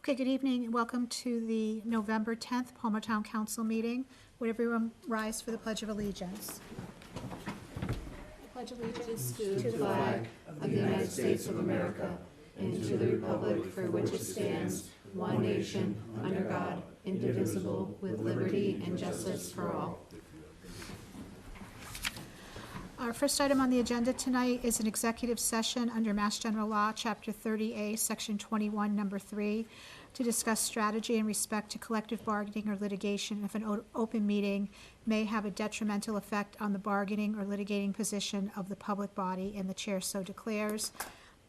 Okay, good evening and welcome to the November 10th Palmer Town Council meeting. Would everyone rise for the Pledge of Allegiance? Pledge allegiance To the flag of the United States of America and to the republic for which it stands, one nation, under God, indivisible, with liberty and justice for all. Our first item on the agenda tonight is an executive session under Mass General Law, Chapter 30A, Section 21, Number 3, to discuss strategy in respect to collective bargaining or litigation if an open meeting may have a detrimental effect on the bargaining or litigating position of the public body, and the chair so declares.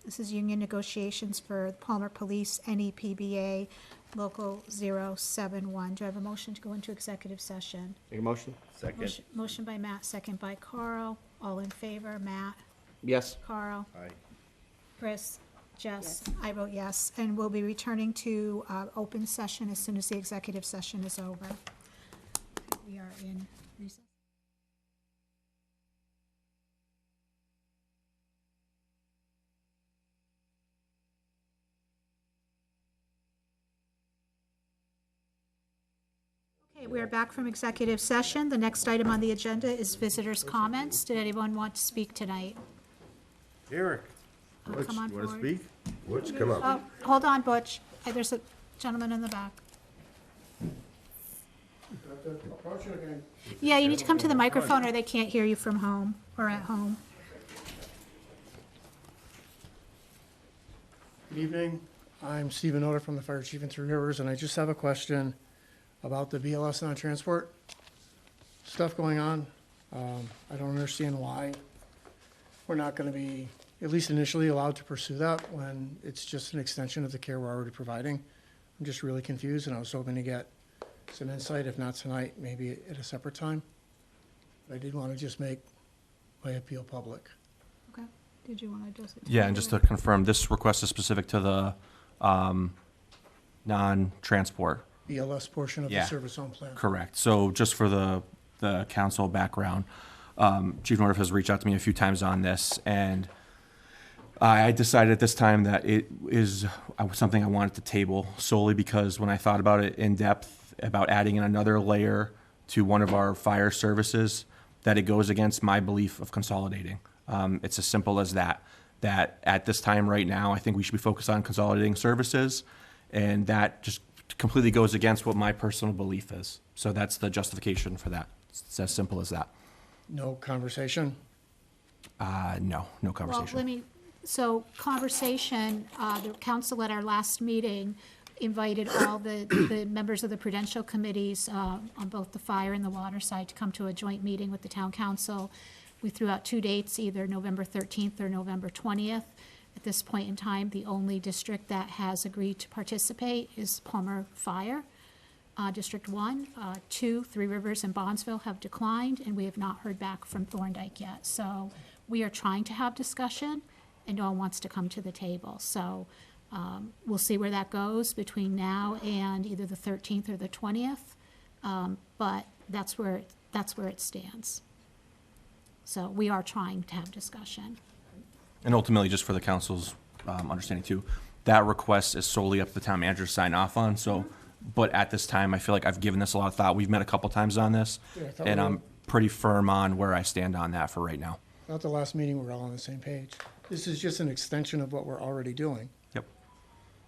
This is union negotiations for Palmer Police, NEPBA, Local 071. Do I have a motion to go into executive session? Make a motion? Second. Motion by Matt, second by Carl. All in favor, Matt? Yes. Carl? Aye. Chris? Jess? I vote yes. And we'll be returning to open session as soon as the executive session is over. We are in recess. Okay, we are back from executive session. The next item on the agenda is visitors' comments. Did anyone want to speak tonight? Eric, Oh, come on you want to forward. speak? Butch, come up. Oh, hold on, Butch. There's a gentleman in the back. Yeah, you need to come to the microphone or they can't hear you from home or at home. Good evening. I'm Stephen Oder from the Fire Chief in Three Rivers, and I just have a question about the BLS non-transport stuff going on. I don't understand why we're not going to be, at least initially, allowed to pursue that when it's just an extension of the care we're already providing. I'm just really confused, and I was hoping to get some insight, if not tonight, maybe at a separate time. But I did want to just make my appeal public. Okay. Did you want to just? Yeah, and just to confirm, this request is specific to the non-transport. BLS portion of the Yeah. service zone plan. Correct. So just for the council background, Chief Nordiff has reached out to me a few times on this, and I decided at this time that it is something I wanted to table solely because when I thought about it in depth, about adding in another layer to one of our fire services, that it goes against my belief of consolidating. It's as simple as that at this time right now, I think we should be focused on consolidating services, and that just completely goes against what my personal belief is. So that's the justification for that. It's as simple as that. No conversation? No Well, conversation. so conversation, the council at our last meeting invited all the members of the prudential committees on both the fire and the water side to come to a joint meeting with the town council. We threw out two dates, either November 13th or November 20th. At this point in time, the only district that has agreed to participate is Palmer Fire, District 1. 2, Three Rivers and Bondsville have declined, and we have not heard back from Thorndike yet. So we are trying to have discussion, and no one wants to come to the table. So we'll see where that goes between now and either the 13th or the 20th. But that's where it stands. So we are trying to have discussion. And ultimately, just for the council's understanding too, that request is solely up to the town manager to sign off on. So, but at this time, I feel like I've given this a lot of thought. We've met a couple times on this, Yeah, I thought and we I'm pretty firm on where I stand on that for right now. At the last meeting, we were all on the same page. This is just an extension of what we're already doing. Yep.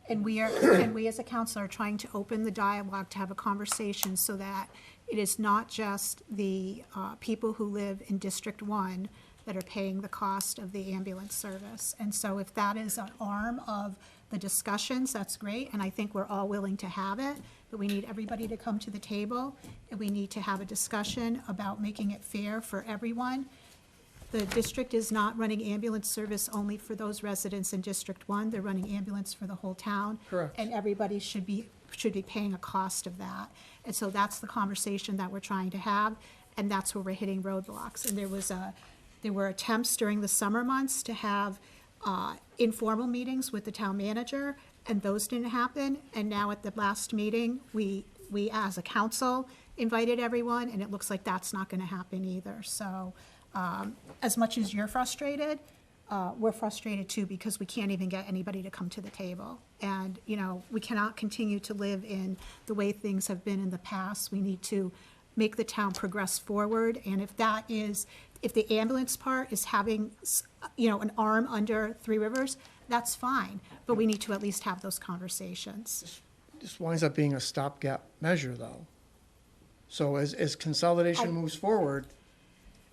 And we as a council are trying to open the dialogue to have a conversation so that it is not just the people who live in District 1 that are paying the cost of the ambulance service. And so if that is an arm of the discussions, that's great, and I think we're all willing to have it, but we need everybody to come to the table, and we need to have a discussion about making it fair for everyone. The district is not running ambulance service only for those residents in District 1, they're running ambulance for the whole town. Correct. And everybody should be paying a cost of that. And so that's the conversation that we're trying to have, and that's where we're hitting roadblocks. And there were attempts during the summer months to have informal meetings with the town manager, and those didn't happen. And now at the last meeting, we as a council invited everyone, and it looks like that's not going to happen either. So as much as you're frustrated, we're frustrated too because we can't even get anybody to come to the table. And, you know, we cannot continue to live in the way things have been in the past. We need to make the town progress forward. And if that is, if the ambulance part is having, you know, an arm under Three Rivers, that's fine. But we need to at least have those conversations. This winds up being a stopgap measure, though. So as consolidation moves forward,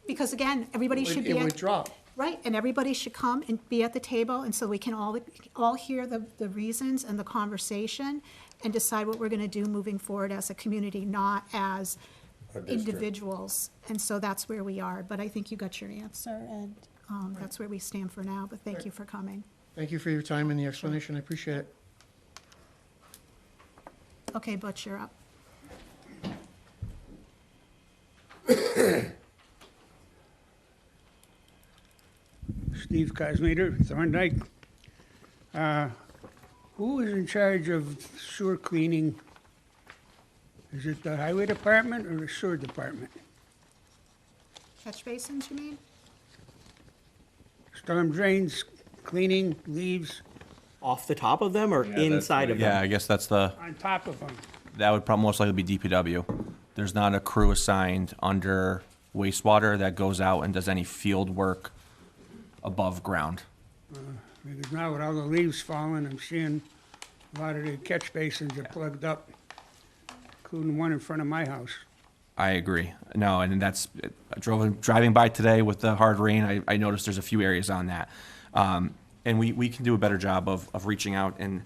Because again, everybody should be it at. would drop. Right, and everybody should come and be at the table, and so we can all hear the reasons and the conversation and decide what we're gonna do moving forward as a community, not as individuals. And so that's where we are, but I think you got your answer, and that's where we stand for now, but thank you for coming. Thank you for your time and the explanation. I appreciate it. Okay, Butch, you're up. Steve Cosmeter, Thorndike. Who is in charge of sewer cleaning? Is it the highway department or the sewer department? Catch basins, you mean? Storm drains, cleaning, leaves, Off the top of them or inside of Yeah, them? I guess that's the, on top of them. that would probably most likely be DPW. There's not a crew assigned under wastewater that goes out and does any field work above ground. Because now with all the leaves falling, I'm seeing a lot of the catch basins are plugged up, including one in front of my house. I agree. No, and that's, driving by today with the hard rain, I noticed there's a few areas on that. And we can do a better job of reaching out, and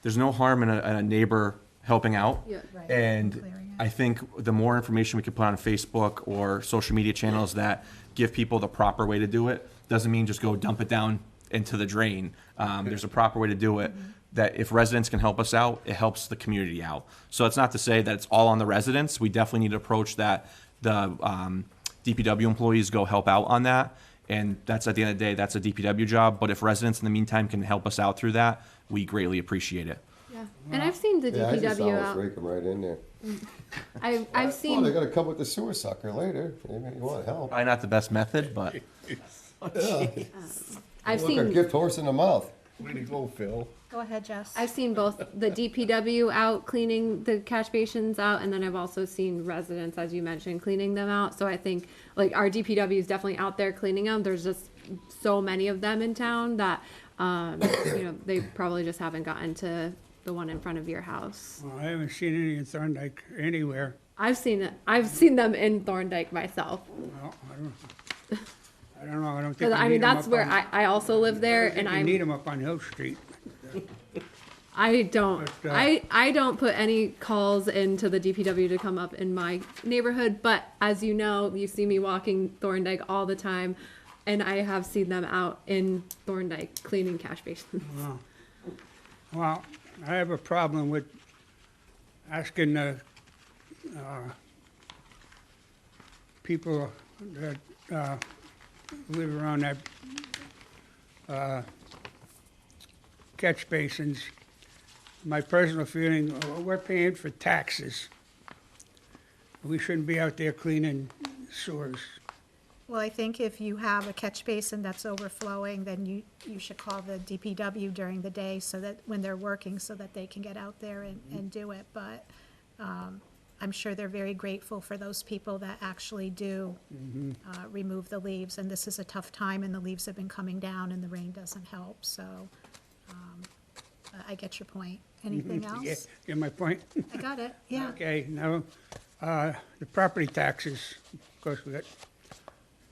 there's no harm in a neighbor helping out. Yeah. Right. And Clearing it. I think the more information we can put on Facebook or social media channels that give people the proper way to do it, doesn't mean just go dump it down into the drain. There's a proper way to do it, that if residents can help us out, it helps the community out. So it's not to say that it's all on the residents. We definitely need to approach that the DPW employees go help out on that. And that's, at the end of the day, that's a DPW job. But if residents in the meantime can help us out through that, we greatly appreciate it. Yeah, and I've seen the Yeah, I just DPW always out. rake them right in there. I've Well, they're seen, gonna come with the sewer sucker later. Maybe you want help. Probably not the best method, but I've Look, a seen, gift horse in the mouth. Way to go, Phil. Go ahead, Jess. I've seen both the DPW out cleaning the catch basins out, and then I've also seen residents, as you mentioned, cleaning them out. So I think, like, our DPW is definitely out there cleaning them. There's just so many of them in town that, you know, they probably just haven't gotten to the one in front of your house. Well, I haven't seen any in Thorndike anywhere. I've seen it. I've seen them in Thorndike myself. Well, I don't know, I don't think Because you I need mean, 'em that's up where on- I also live there, and You need I'm, them up on Hill Street. I don't, But, I don't put any calls into the DPW to come up in my neighborhood, but as you know, you see me walking Thorndike all the time, and I have seen them out in Thorndike cleaning cash basins. Well, I have a problem with asking people that live around that catch basins. My personal feeling, we're paying for taxes. We shouldn't be out there cleaning sewers. Well, I think if you have a catch basin that's overflowing, then you should call the DPW during the day so that, when they're working, so that they can get out there and do it. But I'm sure they're very grateful for those people that actually do remove the leaves. And this is a tough time, and the leaves have been coming down, and the rain doesn't help. So I get your point. Anything Yeah, else? get my point? I got it, yeah. Okay, now, the property taxes, of course,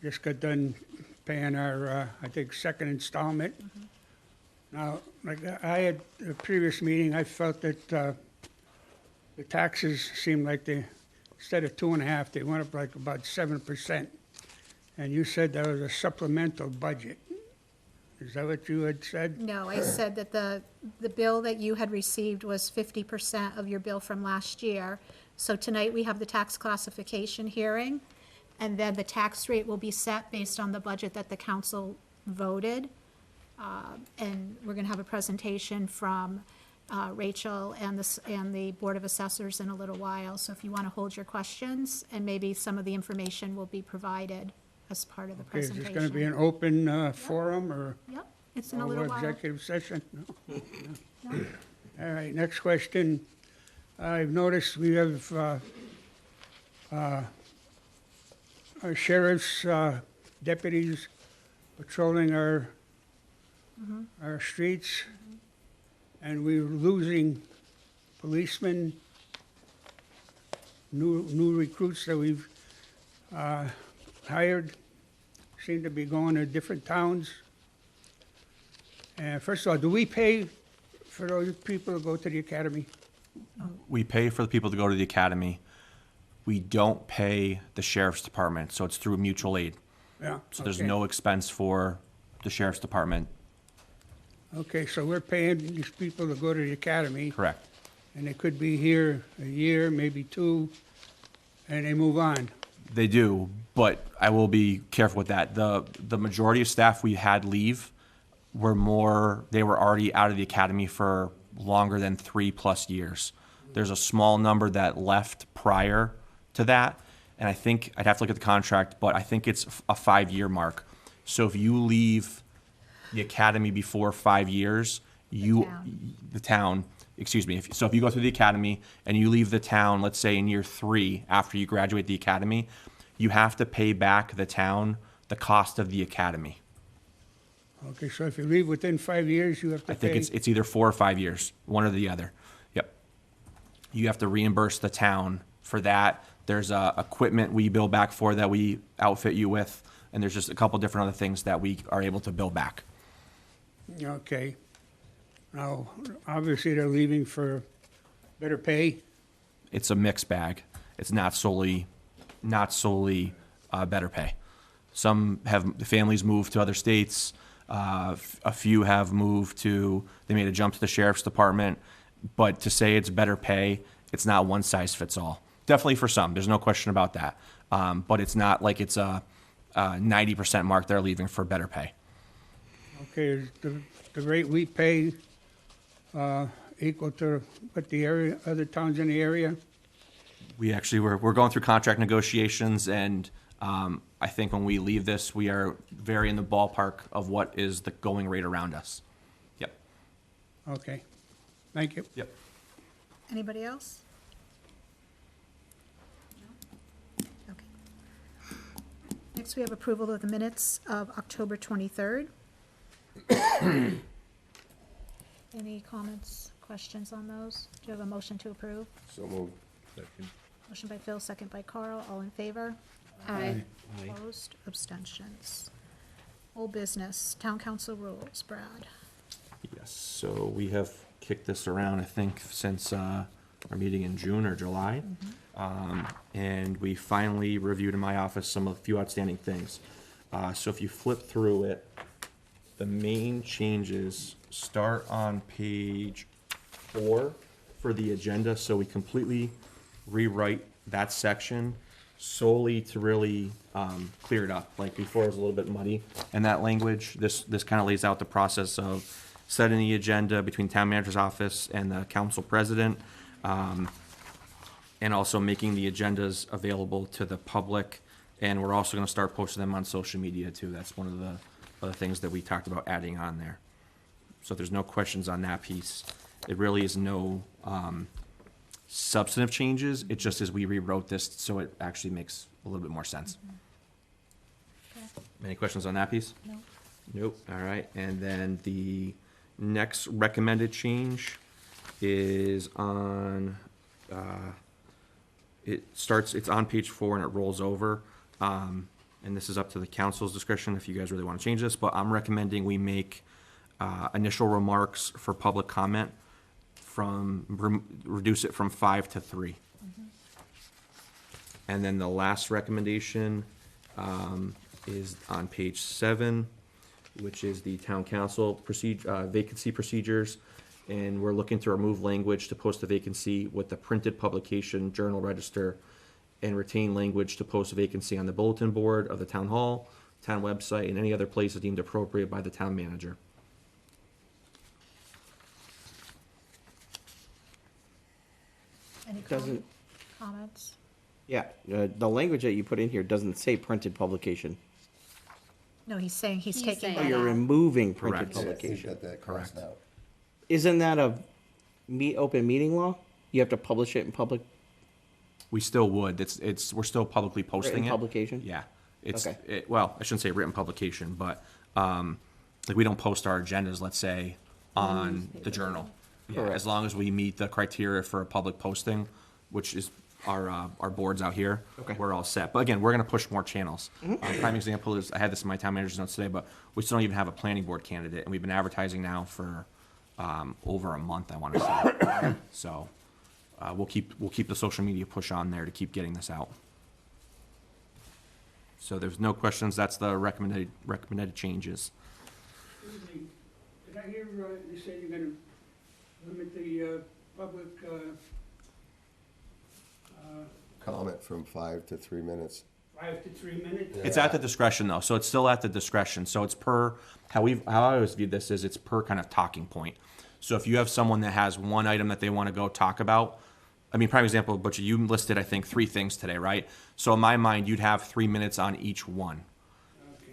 just got done paying our, I think, second installment. Now, like I had, a previous meeting, I felt that, the taxes seemed like instead of 2.5, they went up like about 7%. And you said that was a supplemental budget. Is that what you had said? No, I said that the bill that you had received was 50% of your bill from last year. So tonight, we have the tax classification hearing, and then the tax rate will be set based on the budget that the council voted. And we're gonna have a presentation from Rachel and the Board of Assessors in a little while. So if you wanna hold your questions, and maybe some of the information will be provided. as part of the Okay, is presentation. this gonna be an open forum or Yep, it's in a or little while. executive session? No? No. All right, next question. I've noticed we have our sheriff's deputies patrolling our streets, and we're losing policemen, new recruits that we've hired seem to be going to different towns. And first of all, do we pay for those people to go to the academy? We pay for the people to go to the academy. We don't pay the sheriff's department, so it's through mutual aid. Yeah. So there's okay. no expense for the sheriff's department. Okay, so we're paying these people to go to the academy, Correct. and they could be here a year, maybe two, and they move on. They do, but I will be careful with that. The majority of staff we had leave they were already out of the academy for longer than 3+ years. There's a small number that left prior to that, and I think I'd have to look at the contract, but I think it's a 5-year mark. So if you leave the academy before 5 years, the town, excuse me. So if you go through the academy and you leave the town, let's say in year 3 after you graduate the academy, you have to pay back the town the cost of the academy. Okay, so if you leave within 5 years, you have to I pay. think it's either 4 or 5 years, one or the other. Yep. You have to reimburse the town for that. There's equipment we bill back for that we outfit you with, and there's just a couple different other things that we are able to bill back. Okay. Now, obviously, they're leaving for better pay. It's a mixed bag. It's not solely better pay. Some families moved to other states. A few have moved they made a jump to the sheriff's department. But to say it's better pay, it's not one size fits all. Definitely for some, there's no question about that. But it's not like it's a 90% mark they're leaving for better pay. Okay, is the rate we pay equal to what the other towns in the area? We actually, we're going through contract negotiations, and I think when we leave this, we are very in the ballpark of what is the going rate around us. Yep. Okay, thank you. Yep. Anybody else? No? Okay. Next, we have approval of the minutes of October 23rd. Any comments, questions on those? Do you have a motion to approve? So moved. Motion by Phil, second by Carl. All in favor? Aye. Opposed? Abstentions. Old business, town council rules. Brad? Yes, so we have kicked this around, I think, since our meeting in June or July. And we finally reviewed in my office a few outstanding things. So if you flip through it, the main changes start on page 4 for the agenda. So we completely rewrite that section solely to really clear it up. Like before, it was a little bit muddy in that language. This kind of lays out the process of setting the agenda between town manager's office and the council president, and also making the agendas available to the public. And we're also going to start posting them on social media too. That's one of the other things that we talked about adding on there. So there's no questions on that piece. It really is no substantive changes. It just is we rewrote this so it actually makes a little bit more sense. Okay. Any questions on that piece? No? Nope. All right. And then the next recommended change is on, it's on page 4 and it rolls over. And this is up to the council's discretion if you guys really want to change this, but I'm recommending we make initial remarks for public comment reduce it from 5 to 3. And then the last recommendation is on page 7, which is the town council vacancy procedures. And we're looking to remove language to post a vacancy with the printed publication Journal Register, and retain language to post a vacancy on the bulletin board of the town hall, town website, and any other place deemed appropriate by the town manager. Any Doesn't- comments? Yeah, the language that you put in here doesn't say printed publication. No, he's saying he's He's taking saying- that Oh, you're out. removing printed Correct. Yeah, I think publication. that crossed out. Isn't that a open meeting law? You have to publish it in public, We still would. We're still publicly posting written it. publication? Yeah. It's, Okay. well, I shouldn't say written publication, but, like we don't post our agendas, let's say, on the journal. Yeah, Correct. as long as we meet the criteria for a public posting, which is our boards out here, Okay. we're all set. But again, we're gonna push more channels. Prime example is, I had this in my town manager's notes today, but we still don't even have a planning board candidate, and we've been advertising now for, over a month, I wanna say. So, we'll keep the social media push on there to keep getting this out. So there's no questions, that's the recommended changes. Excuse me, did I hear you say you're gonna limit the public, Comment from 5 to 3 minutes. 5 to 3 minutes? It's at the discretion though, so it's still at the discretion, so it's per, how I always view this is it's per kind of talking point. So if you have someone that has one item that they wanna go talk about, I mean, prime example, Butcher, you listed, I think, 3 things today, right? So in my mind, you'd have 3 minutes on each one.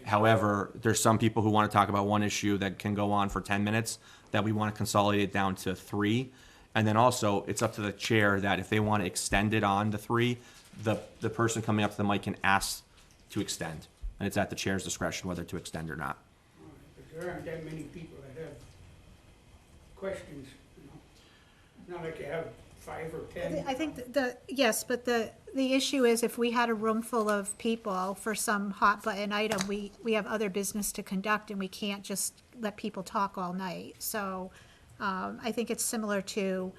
However, there's some people who wanna talk about one issue that can go on for 10 minutes, that we wanna consolidate it down to 3. And then also, it's up to the chair that if they want to extend it on to 3, the person coming up to the mic can ask to extend. And it's at the chair's discretion whether to extend or not. Because there aren't that many people that have questions, you know? It's not like you have 5 or 10. I think yes, but the issue is if we had a room full of people for some hot button item, we have other business to conduct and we can't just let people talk all night. So, I think it's similar to,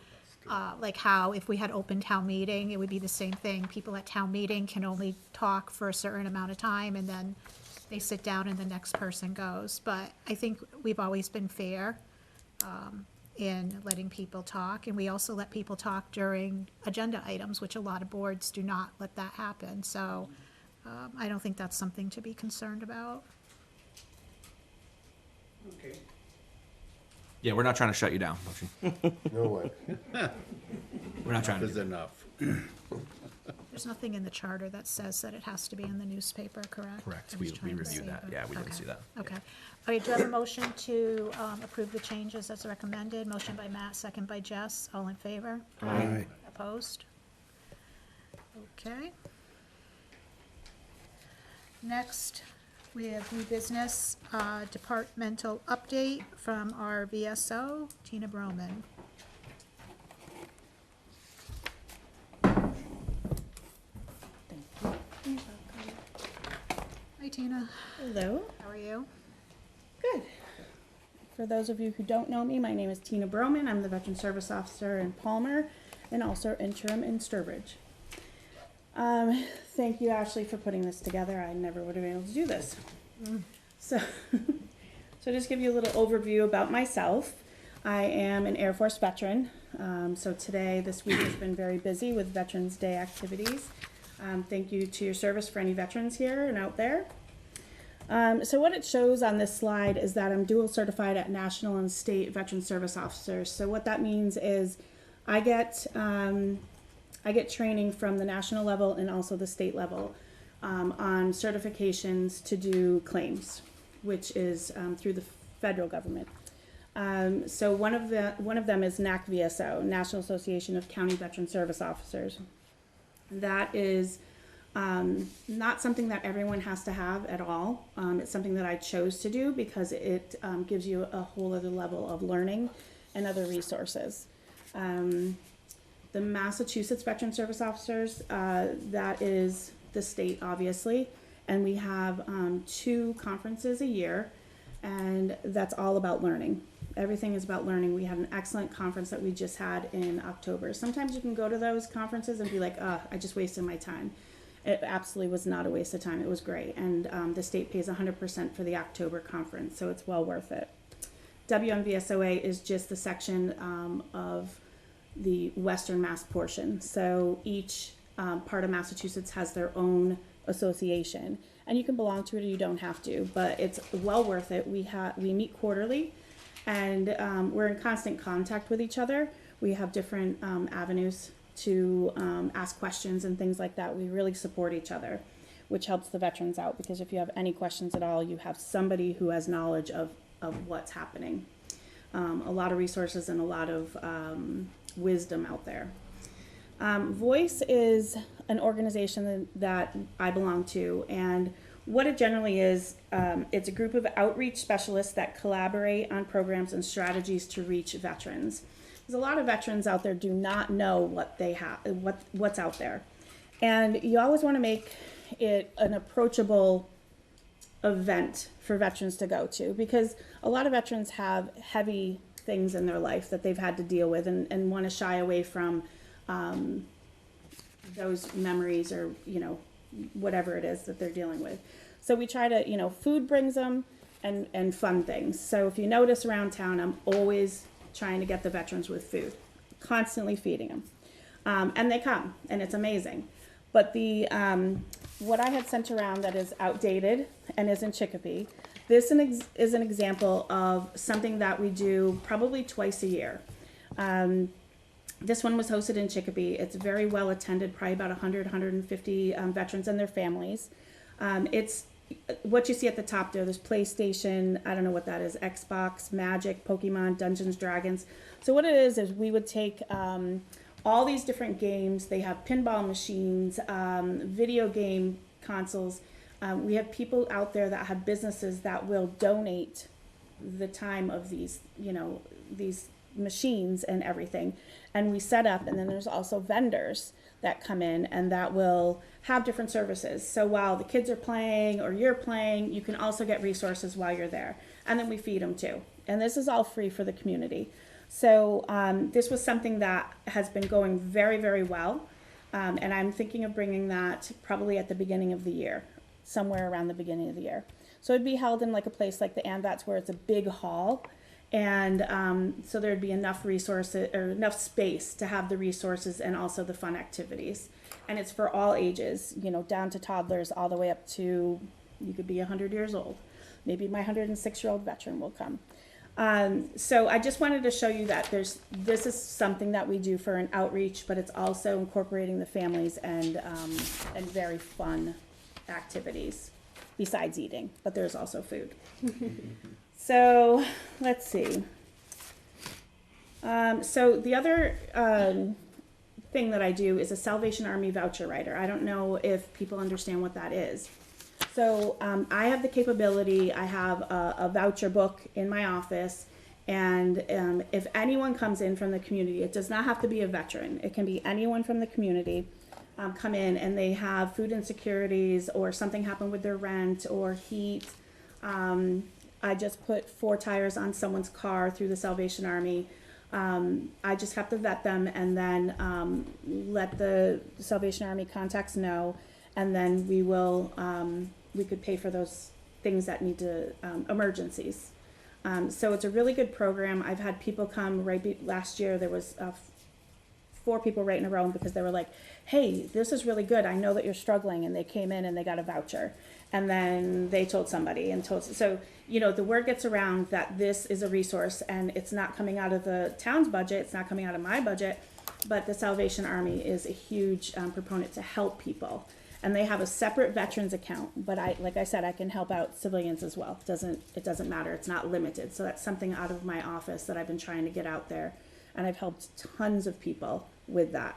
like how if we had open town meeting, it would be the same thing. People at town meeting can only talk for a certain amount of time and then they sit down and the next person goes. But I think we've always been fair, in letting people talk. And we also let people talk during agenda items, which a lot of boards do not let that happen. So, I don't think that's something to be concerned about. Okay. Yeah, we're not trying to shut you down, Butchie. No way. We're not trying to Is do that. enough. There's nothing in the charter that says that it has to be in the newspaper, correct? Correct. I We was trying to reviewed see, that. but- Yeah, we didn't okay. see that. Okay. Okay, do I have a motion to approve the changes as recommended? Motion by Matt, second by Jess. All in favor? Aye. Opposed? Okay. Next, we have new business, departmental update from our VSO, Tina Broman. Hi, Tina. Hello. How are you? Good. For those of you who don't know me, my name is Tina Broman. I'm the Veteran Service Officer in Palmer and also interim in Sturbridge. Thank you, Ashley, for putting this together. I never would have been able to do this. So, so just give you a little overview about myself. I am an Air Force veteran. So today, this week has been very busy with Veterans Day activities. Thank you to your service for any veterans here and out there. So what it shows on this slide is that I'm dual certified at national and state veteran service officers. So what that means is I get training from the national level and also the state level on certifications to do claims, which is through the federal government. So one of them is NACVSO, National Association of County Veteran Service Officers. That is not something that everyone has to have at all. It's something that I chose to do because it gives you a whole other level of learning and other resources. The Massachusetts Veteran Service Officers, that is the state, obviously, and we have 2 conferences a year, and that's all about learning. Everything is about learning. We had an excellent conference that we just had in October. Sometimes you can go to those conferences and be like, I just wasted my time. It absolutely was not a waste of time. It was great. And the state pays 100% for the October conference, so it's well worth it. WMVSOA is just the section of the Western Mass portion. So each part of Massachusetts has their own association. And you can belong to it or you don't have to, but it's well worth it. We meet quarterly. And we're in constant contact with each other. We have different avenues to ask questions and things like that. We really support each other. which helps the veterans out, because if you have any questions at all, you have somebody who has knowledge of what's happening. A lot of resources and a lot of wisdom out there. Voice is an organization that I belong to, and what it generally is, it's a group of outreach specialists that collaborate on programs and strategies to reach veterans. There's a lot of veterans out there do not know what they have, what's out there, and you always want to make it an approachable event for veterans to go to, because a lot of veterans have heavy things in their life that they've had to deal with, and want to shy away from those memories, or whatever it is that they're dealing with. So we try to, food brings them, and fun things. So if you notice around town, I'm always trying to get the veterans with food, constantly feeding them. And they come, and it's amazing. But the what I had sent around that is outdated and is in Chicopee, this is an example of something that we do probably twice a year. This one was hosted in Chicopee. It's very well attended, probably about 100, 150 veterans and their families. It's what you see at the top there. There's PlayStation, I don't know what that is, Xbox, Magic, Pokemon, Dungeons, Dragons. So what it is we would take all these different games. They have pinball machines, video game consoles. We have people out there that have businesses that will donate the time of these, these machines and everything. And we set up, and then there's also vendors that come in and that will have different services. So while the kids are playing or you're playing, you can also get resources while you're there. And then we feed them too. And this is all free for the community. So this was something that has been going very, very well. And I'm thinking of bringing that probably at the beginning of the year, somewhere around the beginning of the year. So it'd be held in like a place like the AMVATS, where it's a big hall. And so there'd be enough resources, or enough space to have the resources and also the fun activities. And it's for all ages, down to toddlers, all the way up to, you could be 100 years old. Maybe my 106-year-old veteran will come. So I just wanted to show you that this is something that we do for an outreach, but it's also incorporating the families and very fun activities besides eating, but there's also food. So let's see. So the other thing that I do is a Salvation Army voucher writer. I don't know if people understand what that is. So I have the capability, I have a voucher book in my office, and if anyone comes in from the community, it does not have to be a veteran. It can be anyone from the community, come in and they have food insecurities, or something happened with their rent or heat. I just put 4 tires on someone's car through the Salvation Army. I just have to vet them, and then let the Salvation Army contacts know, and then we will, we could pay for those things that need to, emergencies. So it's a really good program. I've had people come last year, there was 4 people right in a row, because they were like, hey, this is really good. I know that you're struggling. And they came in and they got a voucher. And then they told somebody so, the word gets around that this is a resource, and it's not coming out of the town's budget. It's not coming out of my budget, but the Salvation Army is a huge proponent to help people. And they have a separate veterans account, but like I said, I can help out civilians as well. It doesn't matter. It's not limited. So that's something out of my office that I've been trying to get out there. And I've helped tons of people with that.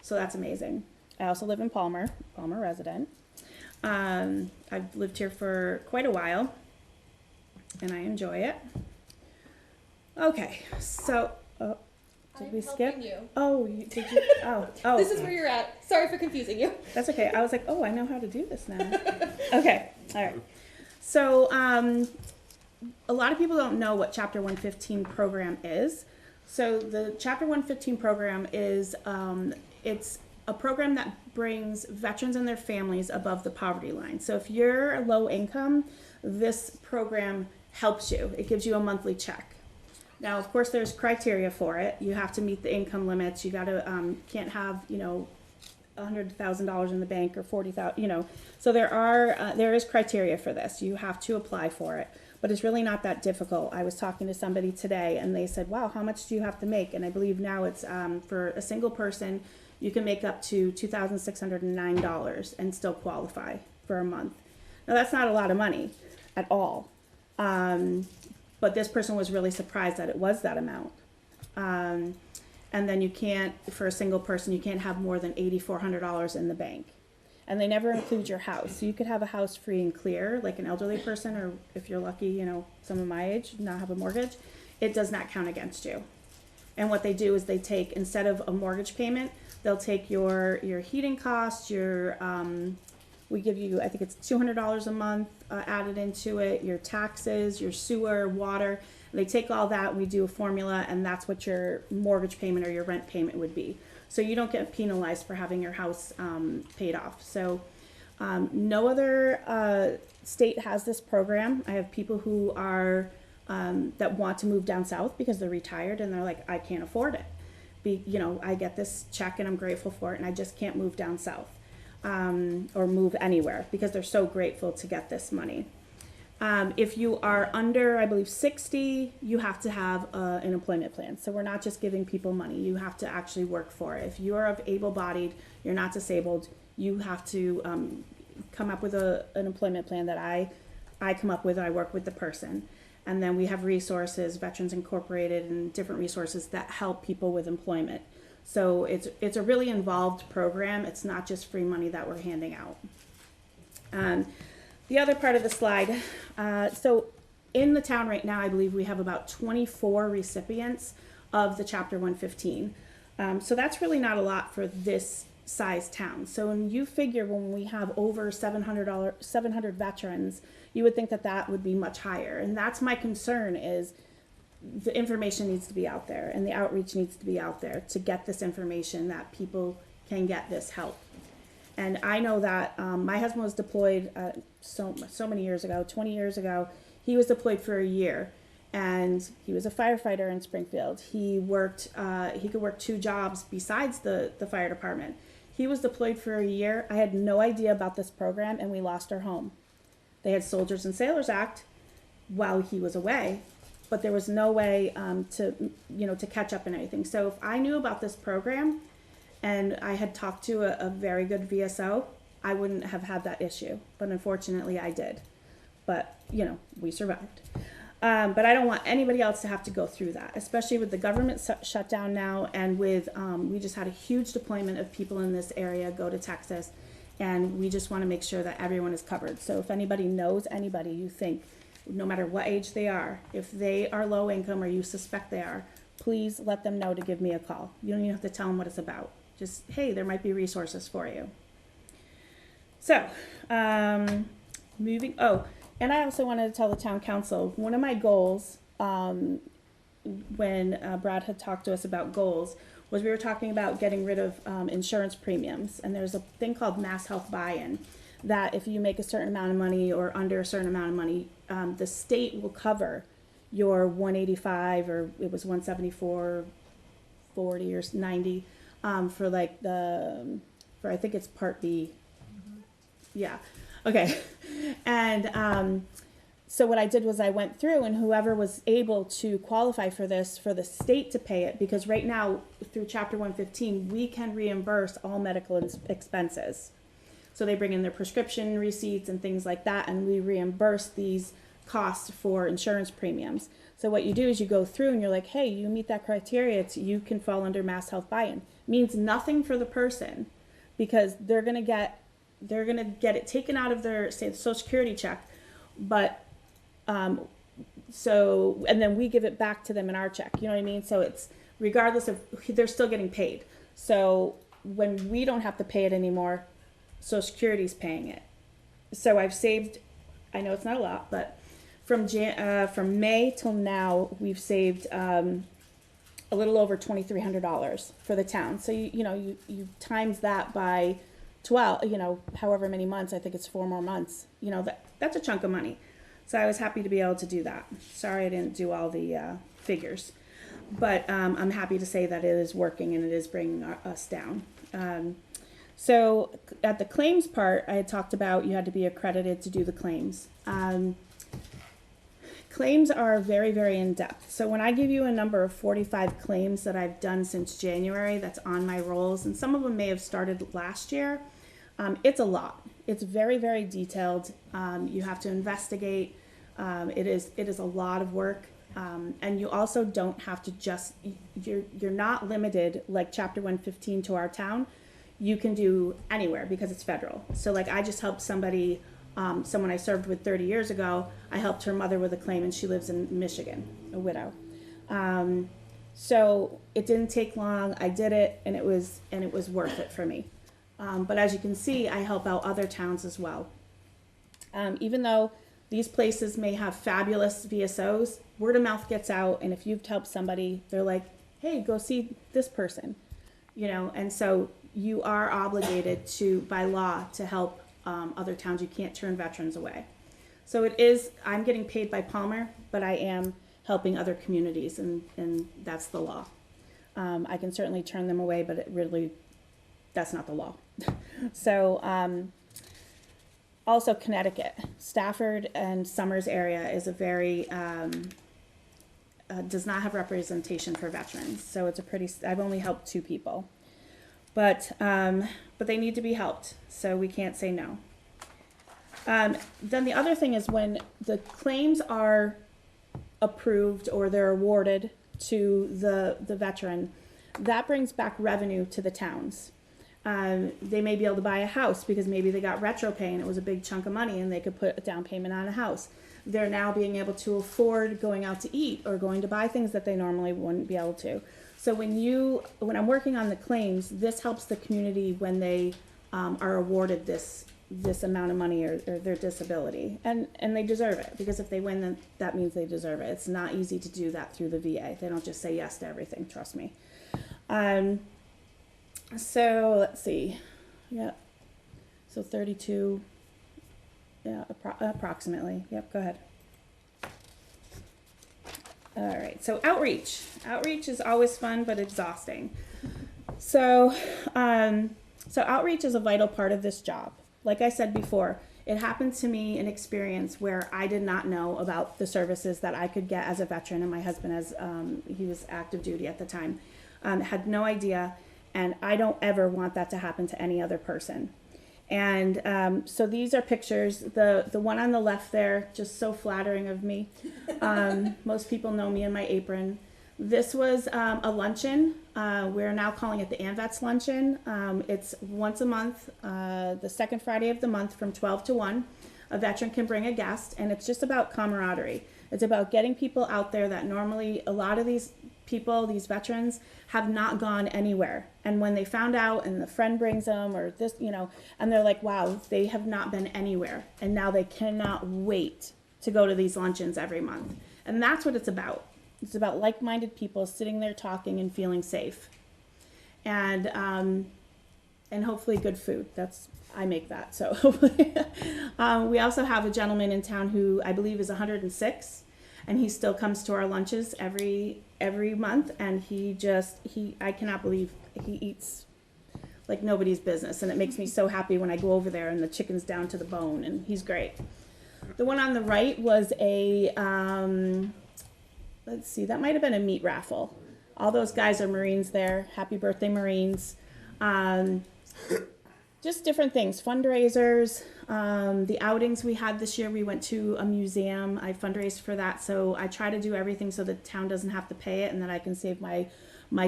So that's amazing. I also live in Palmer resident. I've lived here for quite a while, and I enjoy it. Okay, so, did we skip? You. Oh, did you? Oh. This is where you're at. Sorry for confusing you. That's okay. I was like, oh, I know how to do this now. Okay, all right. So, a lot of people don't know what Chapter 115 program is. So the Chapter 115 program is, it's a program that brings veterans and their families above the poverty line. So if you're low income, this program helps you. It gives you a monthly check. Now, of course, there's criteria for it. You have to meet the income limits. You got to can't have $100,000 in the bank or 40,000. So there is criteria for this. You have to apply for it, but it's really not that difficult. I was talking to somebody today, and they said, "Wow, how much do you have to make?" And I believe now it's for a single person, you can make up to $2,609 and still qualify. for a month. Now, that's not a lot of money at all. But this person was really surprised that it was that amount. And then you can't, for a single person, you can't have more than $8,400 in the bank. And they never include your house. So you could have a house free and clear, like an elderly person, or if you're lucky, you know, someone my age, not have a mortgage. It does not count against you. And what they do is they take, instead of a mortgage payment, they'll take your heating costs, your, we give you, I think it's $200 a month added into it, your taxes, your sewer, water. They take all that, we do a formula, and that's what your mortgage payment or your rent payment would be. So you don't get penalized for having your house paid off. So no other state has this program. I have people who are, that want to move down south because they're retired and they're like, I can't afford it. You know, I get this check and I'm grateful for it, and I just can't move down south or move anywhere because they're so grateful to get this money. If you are under, I believe, 60, you have to have an employment plan. So we're not just giving people money. You have to actually work for it. If you are of able-bodied, you're not disabled, you have to come up with an employment plan that I come up with. I work with the person. And then we have resources, Veterans Incorporated, and different resources that help people with employment. So it's a really involved program. It's not just free money that we're handing out. The other part of the slide, so in the town right now, I believe we have about 24 recipients of the Chapter 115. So that's really not a lot for this size town. So when you figure when we have over 700 veterans, you would think that that would be much higher. And that's my concern, is the information needs to be out there and the outreach needs to be out there to get this information that people can get this help. And I know that my husband was deployed so many years ago, 20 years ago. He was deployed for a year, and he was a firefighter in Springfield. He worked, he could work 2 jobs besides the fire department. He was deployed for a year. I had no idea about this program, and we lost our home. They had Soldiers and Sailors Act while he was away, but there was no way to catch up in anything. So if I knew about this program, and I had talked to a very good VSO, I wouldn't have had that issue. But unfortunately, I did. But, you know, we survived. But I don't want anybody else to have to go through that, especially with the government shut down now, and with, we just had a huge deployment of people in this area go to Texas, and we just want to make sure that everyone is covered. So if anybody knows anybody you think, no matter what age they are, if they are low income or you suspect they are, please let them know to give me a call. You don't even have to tell them what it's about. Just, hey, there might be resources for you. So, and I also wanted to tell the town council, one of my goals, when Brad had talked to us about goals, was we were talking about getting rid of insurance premiums. And there's a thing called Mass Health Buy-in, that if you make a certain amount of money or under a certain amount of money, the state will cover your 185, or it was 174, 40 or 90, for like for I think it's Part B. Yeah. Okay. And so what I did was I went through, and whoever was able to qualify for this, for the state to pay it, because right now through Chapter 115 we can reimburse all medical expenses. So they bring in their prescription receipts and things like that, and we reimburse these costs for insurance premiums. So what you do is you go through and you're like, hey, you meet that criteria, you can fall under Mass Health Buy-in. Means nothing for the person, because they're gonna get it taken out of their, say, Social Security check, but so, and then we give it back to them in our check. You know what I mean? So it's regardless of, they're still getting paid. So when we don't have to pay it anymore, Social Security's paying it. So I've saved, I know it's not a lot, but from May till now, we've saved a little over $2,300 for the town. So you times that by 12, however many months. I think it's 4 more months. That's a chunk of money. So I was happy to be able to do that. Sorry I didn't do all the figures, but I'm happy to say that it is working and it is bringing us down. So at the claims part, I had talked about you had to be accredited to do the claims. Claims are very, very in-depth. So when I give you a number of 45 claims that I've done since January, that's on my rolls, and some of them may have started last year, it's a lot. it's very, very detailed. You have to investigate. It is a lot of work. And you also don't have to just, you're not limited like Chapter 115 to our town. You can do anywhere because it's federal. So like I just helped somebody, someone I served with 30 years ago, I helped her mother with a claim and she lives in Michigan, a widow. So it didn't take long. I did it and it was worth it for me. But as you can see, I help out other towns as well. Even though these places may have fabulous VSOs, word of mouth gets out, and if you've helped somebody, they're like, hey, go see this person, you know, and so you are obligated to, by law, to help other towns. You can't turn veterans away. So it is, I'm getting paid by Palmer, but I am helping other communities, and that's the law. I can certainly turn them away, but it really, that's not the law. So, also Connecticut, Stafford and Somers area is a very, does not have representation for veterans. So it's a pretty, I've only helped 2 people, but they need to be helped. So we can't say no. Then the other thing is when the claims are approved or they're awarded to the veteran, that brings back revenue to the towns. They may be able to buy a house because maybe they got retro pay and it was a big chunk of money and they could put a down payment on a house. They're now being able to afford going out to eat or going to buy things that they normally wouldn't be able to. So when I'm working on the claims, this helps the community when they are awarded this amount of money or their disability. And they deserve it, because if they win, then that means they deserve it. It's not easy to do that through the VA. They don't just say yes to everything, trust me. So let's see. Yeah. So 32. Yeah, approximately. Yep, go ahead. All right. So outreach. Outreach is always fun but exhausting. So outreach is a vital part of this job. Like I said before, it happened to me an experience where I did not know about the services that I could get as a veteran, and my husband, as he was active duty at the time, had no idea. And I don't ever want that to happen to any other person. And so these are pictures. The one on the left there, just so flattering of me. Most people know me in my apron. This was a luncheon. We're now calling it the ANVETS luncheon. It's once a month, the second Friday of the month from 12 to 1. A veteran can bring a guest, and it's just about camaraderie. It's about getting people out there that normally, a lot of these people, these veterans, have not gone anywhere. And when they found out and the friend brings them or this, you know, and they're like, wow, they have not been anywhere. And now they cannot wait to go to these luncheons every month. And that's what it's about. It's about like-minded people sitting there talking and feeling safe. And hopefully good food. I make that. So we also have a gentleman in town who I believe is 106, and he still comes to our lunches every month, and I cannot believe he eats like nobody's business, and it makes me so happy when I go over there and the chicken's down to the bone, and he's great. The one on the right was a let's see, that might have been a meat raffle. All those guys are Marines there. Happy birthday, Marines. Just different things, fundraisers, the outings we had this year. We went to a museum. I fundraised for that, so I try to do everything so the town doesn't have to pay it, and that I can save my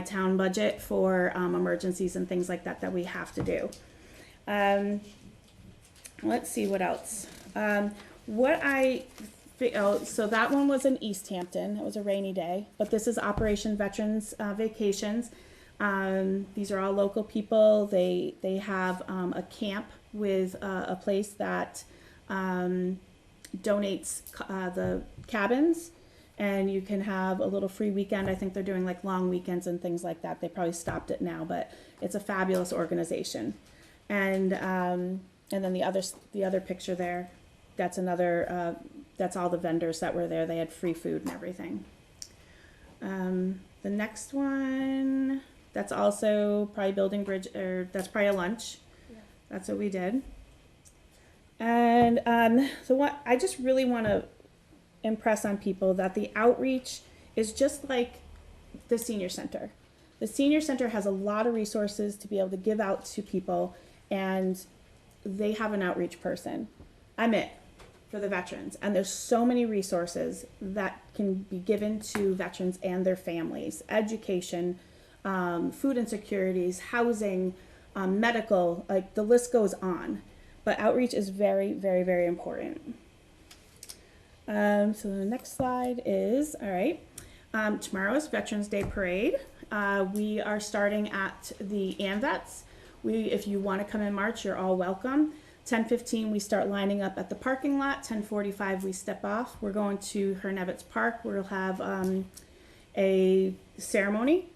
town budget for emergencies and things like that we have to do. Let's see what else. So that one was in East Hampton. It was a rainy day, but this is Operation Veterans Vacations. These are all local people. They have a camp with a place that donates the cabins, and you can have a little free weekend. I think they're doing like long weekends and things like that. They probably stopped it now, but it's a fabulous organization. And then the other picture there, that's another. That's all the vendors that were there. They had free food and everything. The next one. That's also probably building bridge, or that's probably a lunch. Yeah. That's what we did. And so what I just really want to impress on people that the outreach is just like the senior center. The senior center has a lot of resources to be able to give out to people, and they have an outreach person. I'm it for the veterans. And there's so many resources that can be given to veterans and their families. Education, food insecurities, housing, medical, like the list goes on. But outreach is very, very, very important. So the next slide is, all right, tomorrow is Veterans Day Parade. We are starting at the AMVETS. If you want to come in March, you're all welcome. 10:15 we start lining up at the parking lot. 10:45 we step off. We're going to Hernevitz Park. We'll have a ceremony,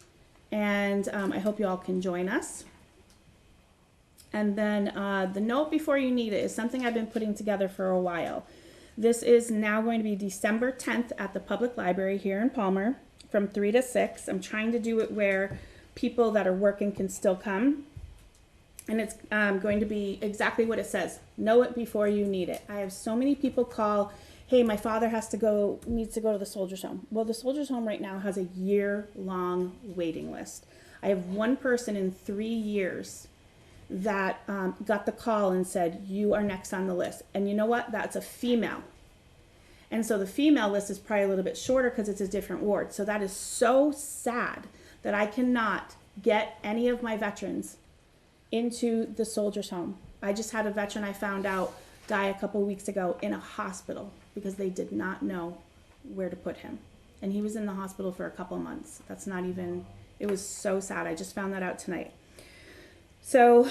and I hope you all can join us. And then the note before you need it is something I've been putting together for a while. This is now going to be December 10th at the Public Library here in Palmer from 3 to 6. I'm trying to do it where people that are working can still come. And it's going to be exactly what it says. Know it before you need it. I have so many people call, hey, my father needs to go to the Soldiers Home. Well, the Soldiers Home right now has a year-long waiting list. I have one person in 3 years that got the call and said, you are next on the list. And you know what? That's a female. And so the female list is probably a little bit shorter because it's a different ward. So that is so sad that I cannot get any of my veterans into the Soldiers Home. I just had a veteran I found out die a couple weeks ago in a hospital because they did not know where to put him. And he was in the hospital for a couple months. That's not even, it was so sad. I just found that out tonight. So,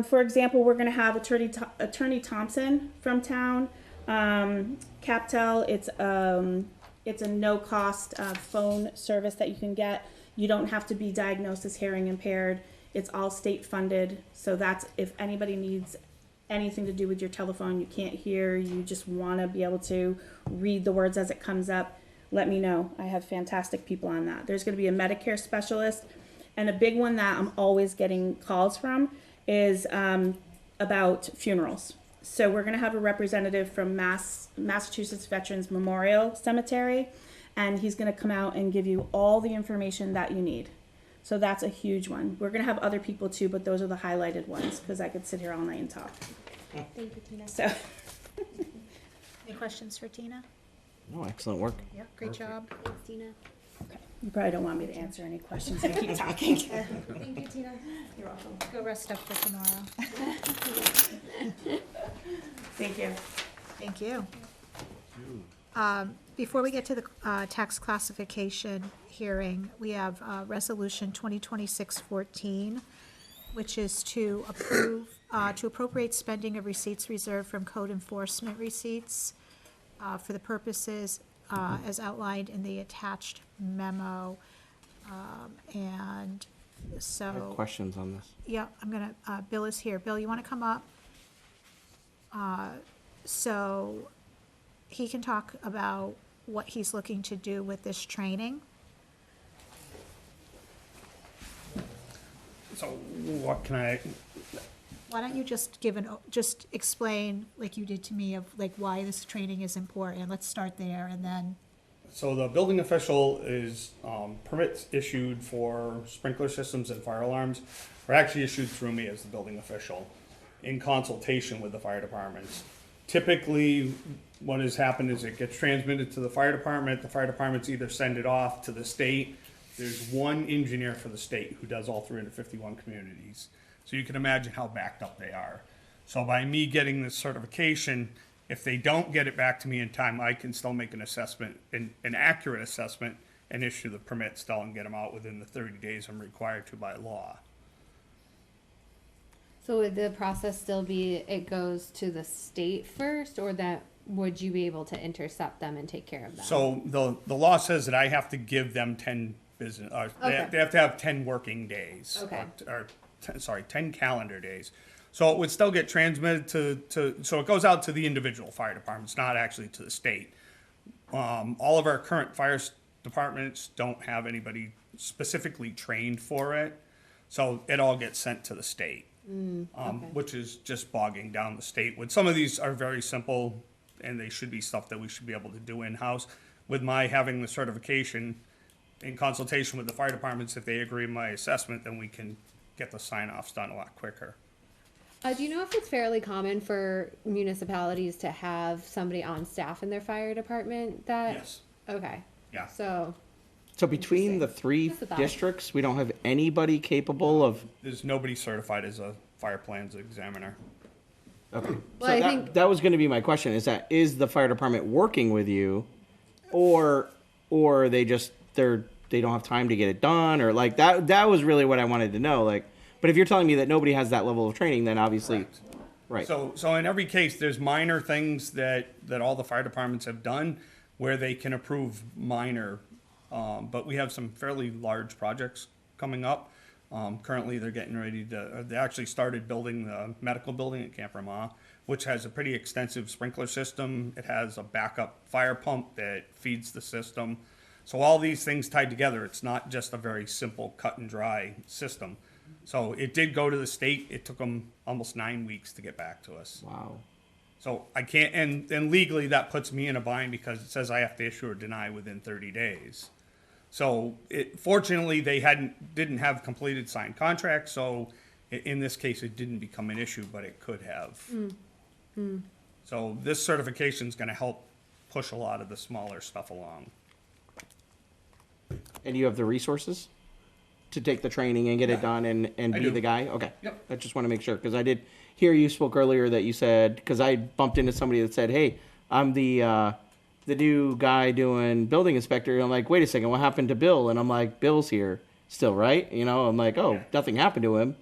for example, we're going to have Attorney Thompson from town. CapTel, it's a no-cost phone service that you can get. You don't have to be diagnosed as hearing impaired. It's all state funded. So that's if anybody needs anything to do with your telephone, you can't hear, you just want to be able to read the words as it comes up, let me know. I have fantastic people on that. There's going to be a Medicare specialist. And a big one that I'm always getting calls from is about funerals. So we're going to have a representative from Massachusetts Veterans Memorial Cemetery, and he's going to come out and give you all the information that you need. So that's a huge one. We're going to have other people too, but those are the highlighted ones because I could sit here all night and talk. Thank you, Tina. So Any questions for Tina? No, excellent work. Yep, great job. Thanks, Tina. you probably don't want me to answer any questions. I keep talking. Thank you, Tina. You're welcome. Go rest up for tomorrow. Thank you. Thank you. Before we get to the tax classification hearing, we have Resolution 2026-14, which is to appropriate spending of receipts reserved from code enforcement receipts for the purposes as outlined in the attached memo. And I have so, questions on this. yeah, I'm gonna, Bill is here. Bill, you wanna come up? So he can talk about what he's looking to do with this training. So what can I, Why don't you just just explain, like you did to me, of like why this training is important? Let's start there and then, so the building official is, permits issued for sprinkler systems and fire alarms are actually issued through me as the building official in consultation with the fire departments. Typically, what has happened is it gets transmitted to the fire departments either send it off to the state. There's one engineer for the state who does all 351 communities. So you can imagine how backed up they are. So by me getting this certification, if they don't get it back to me in time, I can still make an assessment, an accurate assessment, and issue the permit still and get them out within the 30 days I'm required to by law. So would the process still be, it goes to the state first, or that, would you be able to intercept them and take care of them? So the law says that I have to give them 10 business, Okay. they have to have 10 working days. Okay. Or 10 calendar days. So it would still get transmitted so it goes out to the individual fire departments, not actually to the state. All of our current fire departments don't have anybody specifically trained for it. So it all gets sent to the state, which is just bogging down the state. With some of these are very simple and they should be stuff that we should be able to do in-house. With my having the certification in consultation with the fire departments, if they agree with my assessment, then we can get the sign-offs done a lot quicker. Do you know if it's fairly common for municipalities to have somebody on staff in their fire department that? Yes. Okay. Yeah. So, So between the three Just a thought. districts, we don't have anybody capable of. There's nobody certified as a fire plans examiner. Okay. Well, So I that, think- that was going to be my question: is the fire department working with you, or they just they don't have time to get it done, or like that? That was really what I wanted to know. Like, but if you're telling me that nobody has that level of training, then obviously, Correct. right? So in every case, there's minor things that all the fire departments have done where they can approve minor, but we have some fairly large projects coming up. Currently, they're getting ready to, they actually started building the medical building at Camp Ramah, which has a pretty extensive sprinkler system. It has a backup fire pump that feeds the system. So all these things tied together, it's not just a very simple cut and dry system. So it did go to the state. It took them almost 9 weeks to get back to us. Wow. So I can't, and legally that puts me in a bind because it says I have to issue or deny within 30 days. So fortunately, they didn't have completed signed contracts, so in this case, it didn't become an issue, but it could have. So this certification is gonna help push a lot of the smaller stuff along. And you have the resources to take the training and get it done and I be do. the guy? Okay. Yep. I just want to make sure, because I did hear you spoke earlier that you said, because I bumped into somebody that said, hey, I'm the new guy doing building inspector. And I'm like, wait a second, what happened to Bill? And I'm like, Bill's here still, right? You know, I'm like, oh, Yeah. nothing happened to him.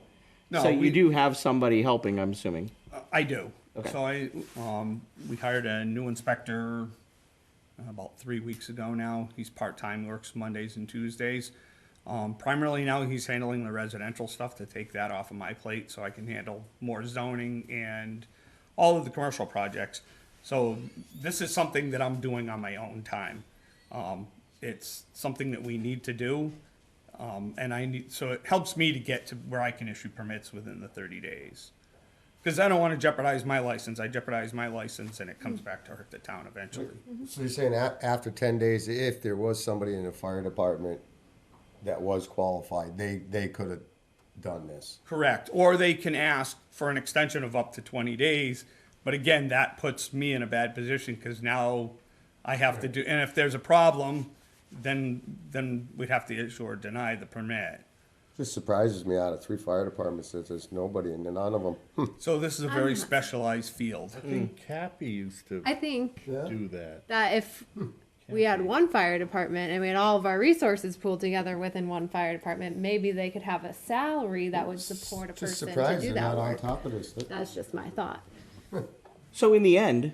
No, So you we- do have somebody helping, I'm assuming. I do. Okay. So we hired a new inspector about 3 weeks ago now. He's part-time, works Mondays and Tuesdays. Primarily now he's handling the residential stuff to take that off of my plate so I can handle more zoning and all of the commercial projects. So this is something that I'm doing on my own time. It's something that we need to do. So it helps me to get to where I can issue permits within the 30 days. Because I don't want to jeopardize my license. I jeopardize my license and it comes back to hurt the town eventually. So you're saying after 10 days, if there was somebody in the fire department that was qualified, they could have done this? Correct. Or they can ask for an extension of up to 20 days. But again, that puts me in a bad position because now I have to do, and if there's a problem, then we'd have to issue or deny the permit. Just surprises me out of 3 fire departments that there's nobody and none of them. So this is a very specialized field. I think Cappy used to I think do that. that if we had one fire department and we had all of our resources pooled together within one fire department, maybe they could have a salary that would support a Just person to surprised do they're that not on work. top of this. That's just my thought. So in the end,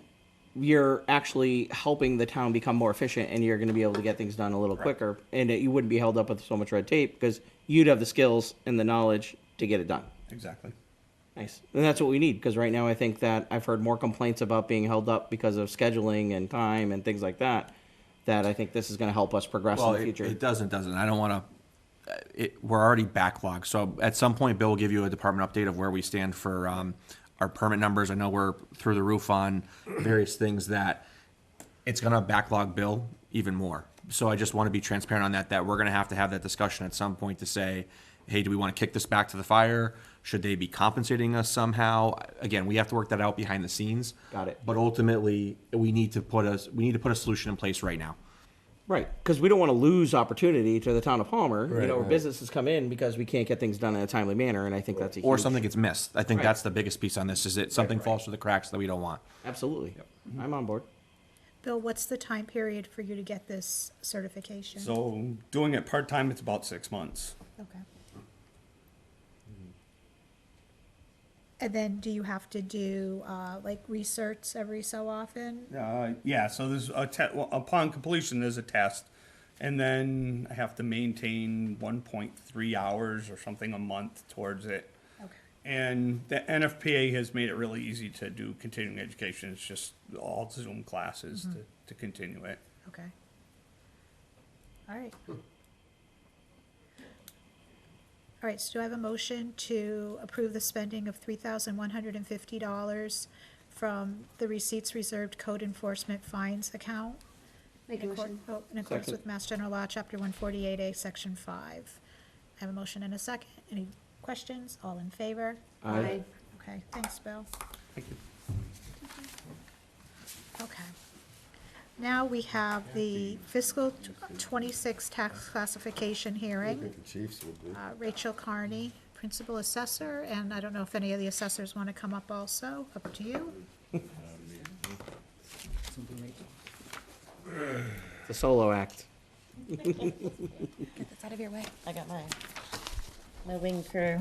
you're actually helping the town become more efficient, and you're going to be able to get things done a little quicker, and you wouldn't be held up with so much red tape because you'd have the skills and the knowledge to get it done. Exactly. Nice. And that's what we need, because right now I think that I've heard more complaints about being held up because of scheduling and time and things like that, that I think this is going to help us progress Well, in the future. it doesn't. I don't want to. We're already backlogged. So at some point, Bill will give you a department update of where we stand for our permit numbers. I know we're through the roof on various things that it's going to backlog Bill even more. So I just want to be transparent on that we're going to have that discussion at some point to say, hey, do we want to kick this back to the fire? Should they be compensating us somehow? Again, we have to work that out behind the scenes. Got it. But ultimately, we need to put a solution in place right now. Right, because we don't want to lose opportunity to the town of Palmer. Right, you know, right. businesses come in because we can't get things done in a timely manner, and I think that's a Or huge, something gets missed. I think Right. that's the biggest piece on this, is that something falls through the cracks that we don't want. Absolutely. I'm on board. Bill, what's the time period for you to get this certification? So doing it part-time, it's about 6 months. Okay. And then do you have to do, like, research every so often? Yeah, so there's upon completion, there's a test. And then I have to maintain 1.3 hours or something a month towards it. Okay. And the NFPA has made it really easy to do continuing education. It's just all Zoom classes to continue it. Okay. All right. All right, so do I have a motion to approve the spending of $3,150 from the receipts reserved code enforcement fines account? Make a motion. In accordance Second. with Mass General Law, Chapter 148A, Section 5. I have a motion and a second. Any questions? All in favor? Aye. Okay. Okay, thanks, Bill. Thank you. Okay. Now we have the fiscal '26 tax classification I hearing. think the chiefs would do. Rachel Carney, Principal Assessor, and I don't know if any of the assessors want to come up also. Up to you. It's a solo act. Get this out of your way. I got my wing crew.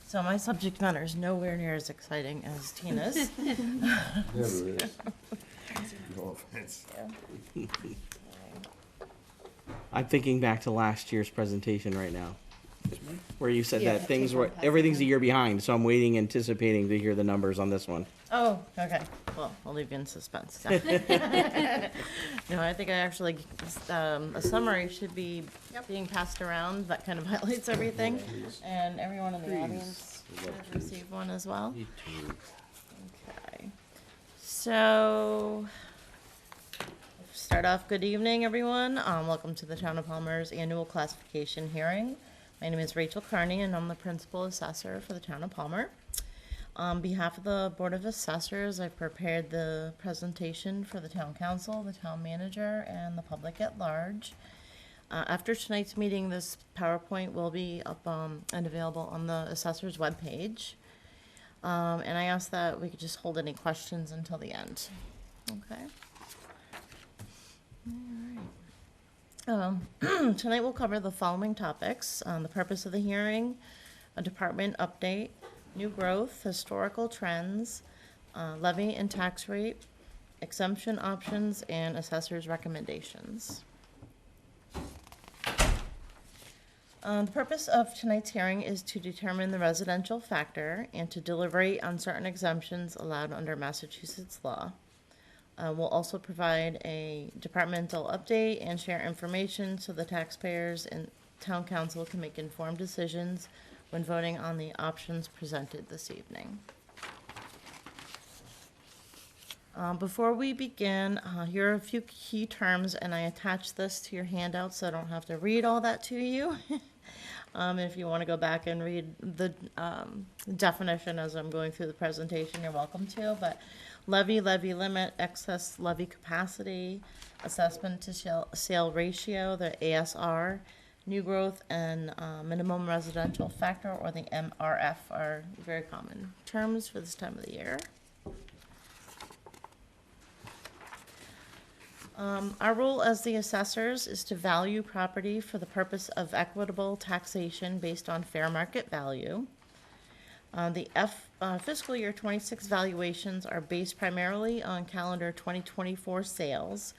So my subject matter is nowhere near as exciting as Tina's. Never is. No offense. I'm thinking back to last year's presentation right now, where you said that things were, everything's a year behind, so I'm waiting, anticipating to hear the numbers on this one. Oh, okay. Well, I'll leave you in suspense. No, I think I actually, a summary should be being passed around that kind of highlights everything. And everyone in the audience should receive one as well. Okay. So, start off, good evening, everyone. Welcome to the Town of Palmer's annual classification hearing. My name is Rachel Carney, and I'm the Principal Assessor for the Town of Palmer. On behalf of the Board of Assessors, I've prepared the presentation for the Town Council, the Town Manager, and the public at large. After tonight's meeting, this PowerPoint will be up and available on the Assessor's webpage. And I ask that we could just hold any questions until the end. Okay? All right. Tonight we'll cover the following topics: the purpose of the hearing, a department update, new growth, historical trends, levy and tax rate, exemption options, and assessor's recommendations. The purpose of tonight's hearing is to determine the residential factor and to deliberate on certain exemptions allowed under Massachusetts law. We'll also provide a departmental update and share information so the taxpayers and town council can make informed decisions when voting on the options presented this evening. Before we begin, here are a few key terms, and I attached this to your handout so I don't have to read all that to you. If you want to go back and read the definition as I'm going through the presentation, you're welcome to. But levy limit, excess levy capacity, assessment to sale ratio, the ASR, new growth, and minimum residential factor, or the MRF, are very common terms for this time of the year. Our role as the assessors is to value property for the purpose of equitable taxation based on fair market value. The fiscal year 26 valuations are based primarily on calendar 2024 sales.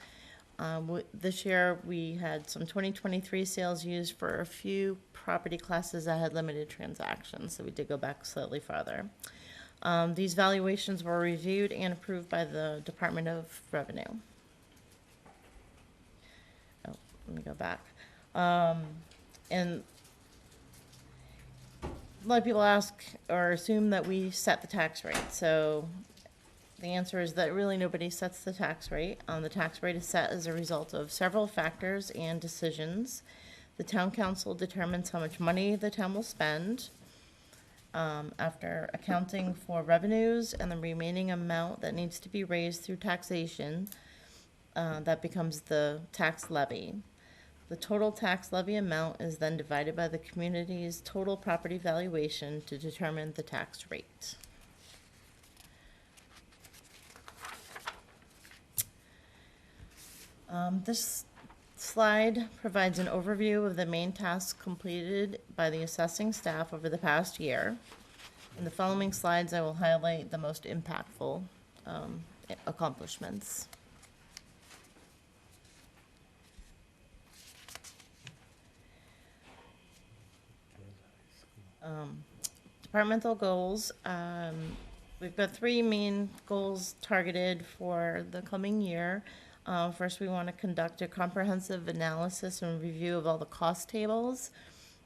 This year, we had some 2023 sales used for a few property classes that had limited transactions, so we did go back slightly farther. These valuations were reviewed and approved by the Department of Revenue. Oh, let me go back. And a lot of people ask or assume that we set the tax rate. So the answer is that really nobody sets the tax rate. The tax rate is set as a result of several factors and decisions. The town council determines how much money the town will spend after accounting for revenues and the remaining amount that needs to be raised through taxation. That becomes the tax levy. The total tax levy amount is then divided by the community's total property valuation to determine the tax rate. This slide provides an overview of the main tasks completed by the assessing staff over the past year. In the following slides, I will highlight the most impactful accomplishments. Departmental goals. We've got 3 main goals targeted for the coming year. First, we want to conduct a comprehensive analysis and review of all the cost tables,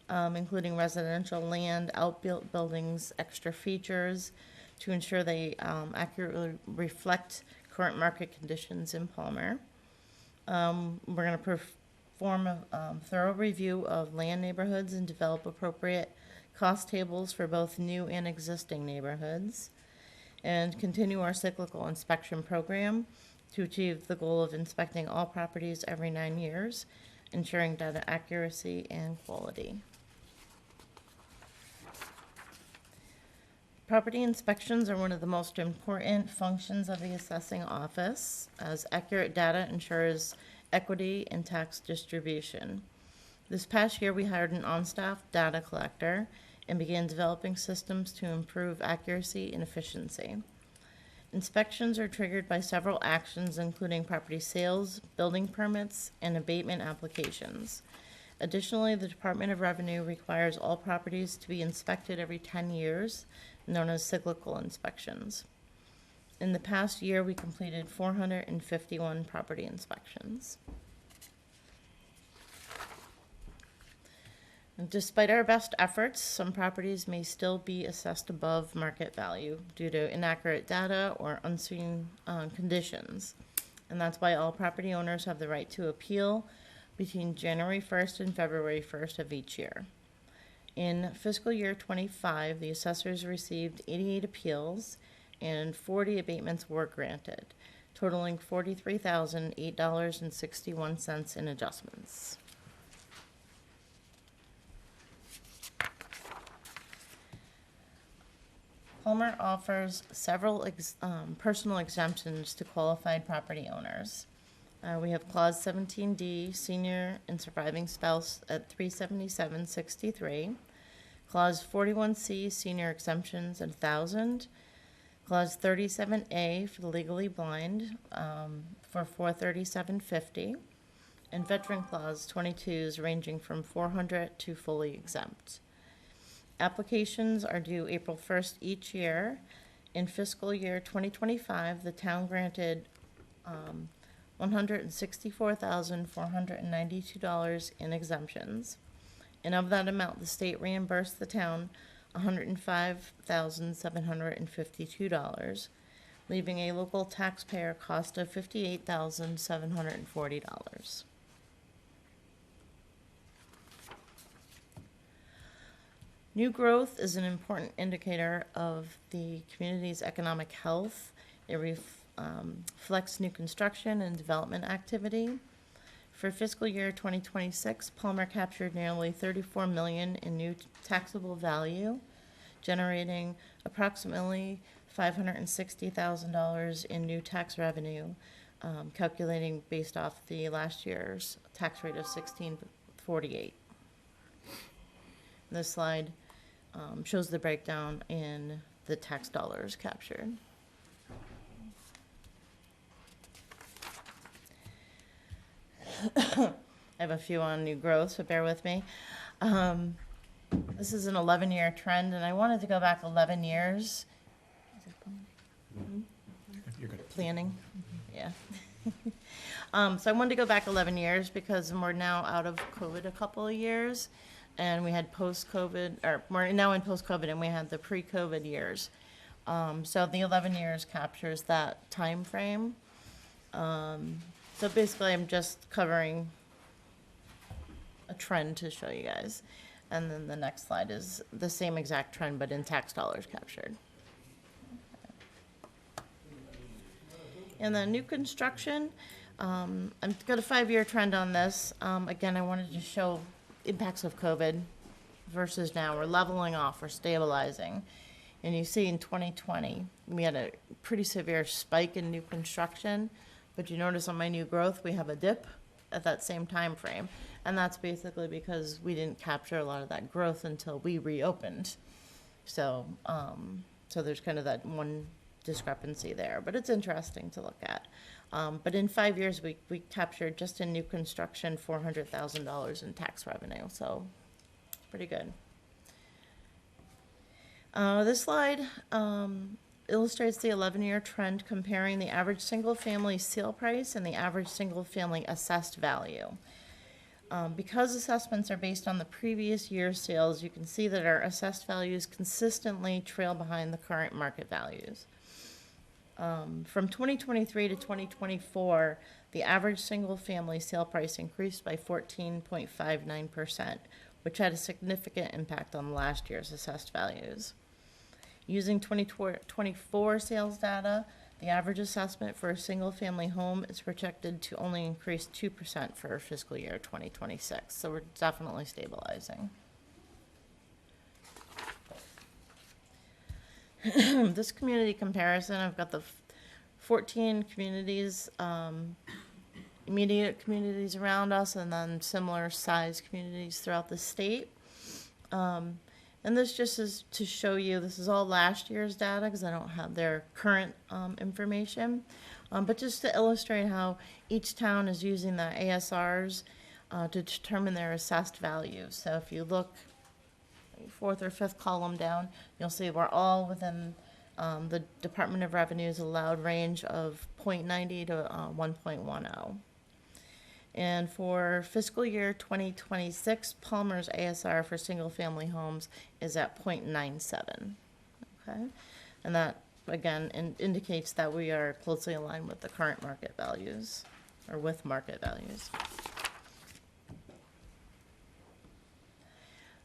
including residential land, outbuildings, extra features, to ensure they accurately reflect current market conditions in Palmer. We're going to perform a thorough review of land neighborhoods and develop appropriate cost tables for both new and existing neighborhoods, and continue our cyclical inspection program to achieve the goal of inspecting all properties every 9 years, ensuring data accuracy and quality. Property inspections are one of the most important functions of the assessing office, as accurate data ensures equity and tax distribution. This past year, we hired an on-staff data collector and began developing systems to improve accuracy and efficiency. Inspections are triggered by several actions, including property sales, building permits, and abatement applications. Additionally, the Department of Revenue requires all properties to be inspected every 10 years, known as cyclical inspections. In the past year, we completed 451 property inspections. And despite our best efforts, some properties may still be assessed above market value due to inaccurate data or unseen conditions. And that's why all property owners have the right to appeal between January 1st and February 1st of each year. In fiscal year 25, the assessors received 88 appeals and 40 abatements were granted, totaling $43,008.61 in adjustments. Palmer offers several personal exemptions to qualified property owners. We have Clause 17D, Senior and Surviving Spouse at $377.63. Clause 41C, Senior Exemptions at $1,000. Clause 37A for the legally blind for $437.50. And Veteran Clause 22s ranging from $400 to fully exempt. Applications are due April 1st each year. In fiscal year 2025, the town granted $164,492 in exemptions. And of that amount, the state reimbursed the town $105,752, leaving a local taxpayer cost of $58,740. New growth is an important indicator of the community's economic health. It reflects new construction and development activity. For fiscal year 2026, Palmer captured nearly $34 million in new taxable value, generating approximately $560,000 in new tax revenue, calculating based off the last year's tax rate of 1648. This slide shows the breakdown in the tax dollars captured. I have a few on new growth, so bear with me. This is an 11-year trend, and I wanted to go back 11 years. You're good. Planning, yeah. So I wanted to go back 11 years because we're now out of COVID a couple of years, and we had post-COVID, or we're now in post-COVID, and we had the pre-COVID years. So the 11 years captures that time frame. So basically, I'm just covering a trend to show you guys. And then the next slide is the same exact trend, but in tax dollars captured. And then new construction, I've got a 5-year trend on this. Again, I wanted to show impacts of COVID versus now. We're leveling off, we're stabilizing. And you see in 2020, we had a pretty severe spike in new construction, but you notice on my new growth, we have a dip at that same time frame. And that's basically because we didn't capture a lot of that growth until we reopened. So, so there's kind of that one discrepancy there, but it's interesting to look at. But in 5 years, we captured just in new construction $400,000 in tax revenue, so it's pretty good. This slide illustrates the 11-year trend comparing the average single-family sale price and the average single-family assessed value. Because assessments are based on the previous year's sales, you can see that our assessed values consistently trail behind the current market values. From 2023 to 2024, the average single-family sale price increased by 14.59%, which had a significant impact on last year's assessed values. Using 2024 sales data, the average assessment for a single-family home is projected to only increase 2% for fiscal year 2026, so we're definitely stabilizing. This community comparison, I've got the 14 communities, immediate communities around us, and then similar size communities throughout the state. And this just is to show you, this is all last year's data because I don't have their current information. But just to illustrate how each town is using the ASRs to determine their assessed value. So if you look fourth or fifth column down, you'll see we're all within the Department of Revenue's allowed range of 0.90 to 1.10. And for fiscal year 2026, Palmer's ASR for single-family homes is at 0.97. Okay, and that again indicates that we are closely aligned with the current market values, or with market values.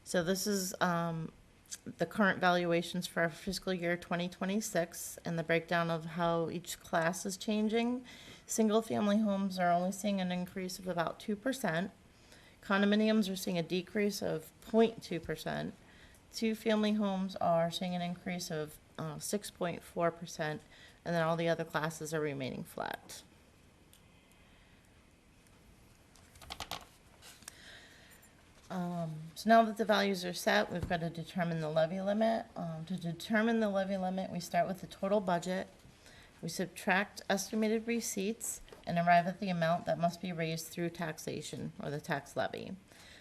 So this is the current valuations for our fiscal year 2026 and the breakdown of how each class is changing. Single-family homes are only seeing an increase of about 2%. Condominiums are seeing a decrease of 0.2%. Two-family homes are seeing an increase of 6.4%, and then all the other classes are remaining flat. So now that the values are set, we've got to determine the levy limit. To determine the levy limit, we start with the total budget. We subtract estimated receipts and arrive at the amount that must be raised through taxation, or the tax levy.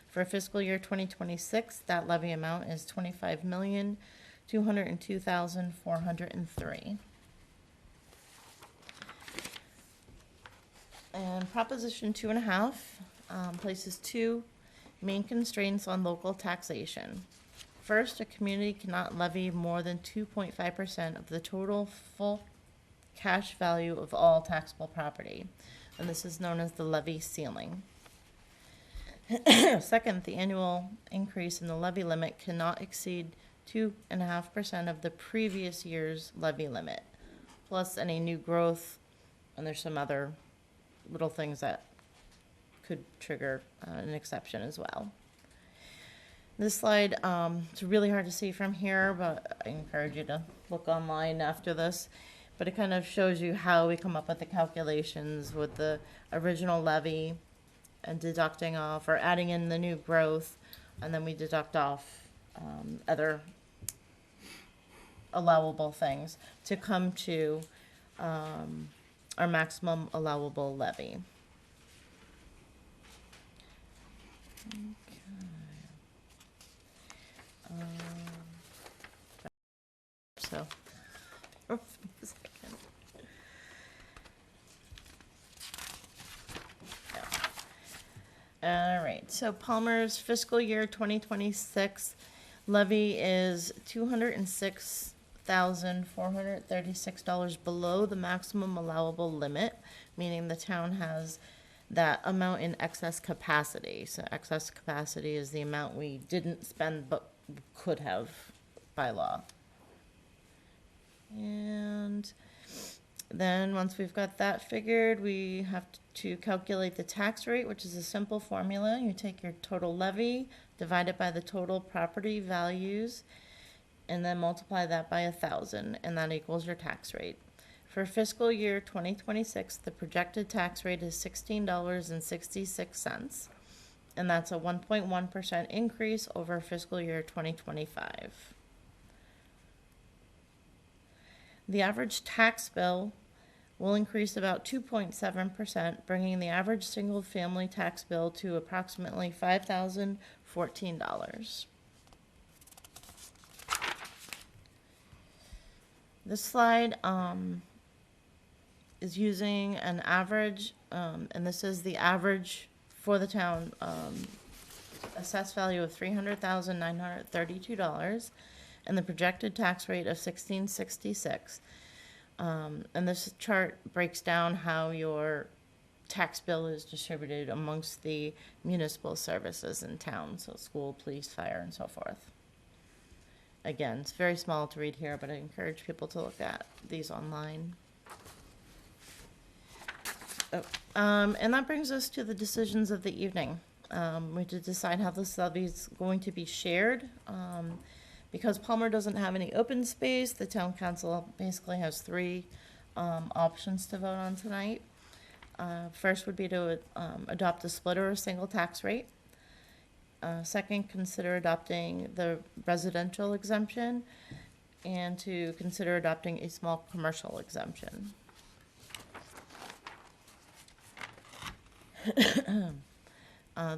For fiscal year 2026, that levy amount is $25,202,403. And Proposition 2.5 places two main constraints on local taxation. First, a community cannot levy more than 2.5% of the total full cash value of all taxable property, and this is known as the levy ceiling. Second, the annual increase in the levy limit cannot exceed 2.5% of the previous year's levy limit, plus any new growth, and there's some other little things that could trigger an exception as well. This slide, it's really hard to see from here, but I encourage you to look online after this. But it kind of shows you how we come up with the calculations with the original levy and deducting off, or adding in the new growth, and then we deduct off other allowable things to come to our maximum allowable levy. Okay. So. All right, so Palmer's fiscal year 2026 levy is $206,436 below the maximum allowable limit, meaning the town has that amount in excess capacity. So excess capacity is the amount we didn't spend but could have by law. And then once we've got that figured, we have to calculate the tax rate, which is a simple formula. You take your total levy, divide it by the total property values, and then multiply that by 1,000, and that equals your tax rate. For fiscal year 2026, the projected tax rate is $16.66, and that's a 1.1% increase over fiscal year 2025. The average tax bill will increase about 2.7%, bringing the average single-family tax bill to approximately $5,014. This slide is using an average, and this is the average for the town, assessed value of $300,932. And the projected tax rate of $16.66. And this chart breaks down how your tax bill is distributed amongst the municipal services in town, so school, police, fire, and so forth. Again, it's very small to read here, but I encourage people to look at these online. And that brings us to the decisions of the evening. We did decide how this levy is going to be shared. Because Palmer doesn't have any open space, the town council basically has three options to vote on tonight. First would be to adopt a split or a single tax rate. Second, consider adopting the residential exemption, and to consider adopting a small commercial exemption.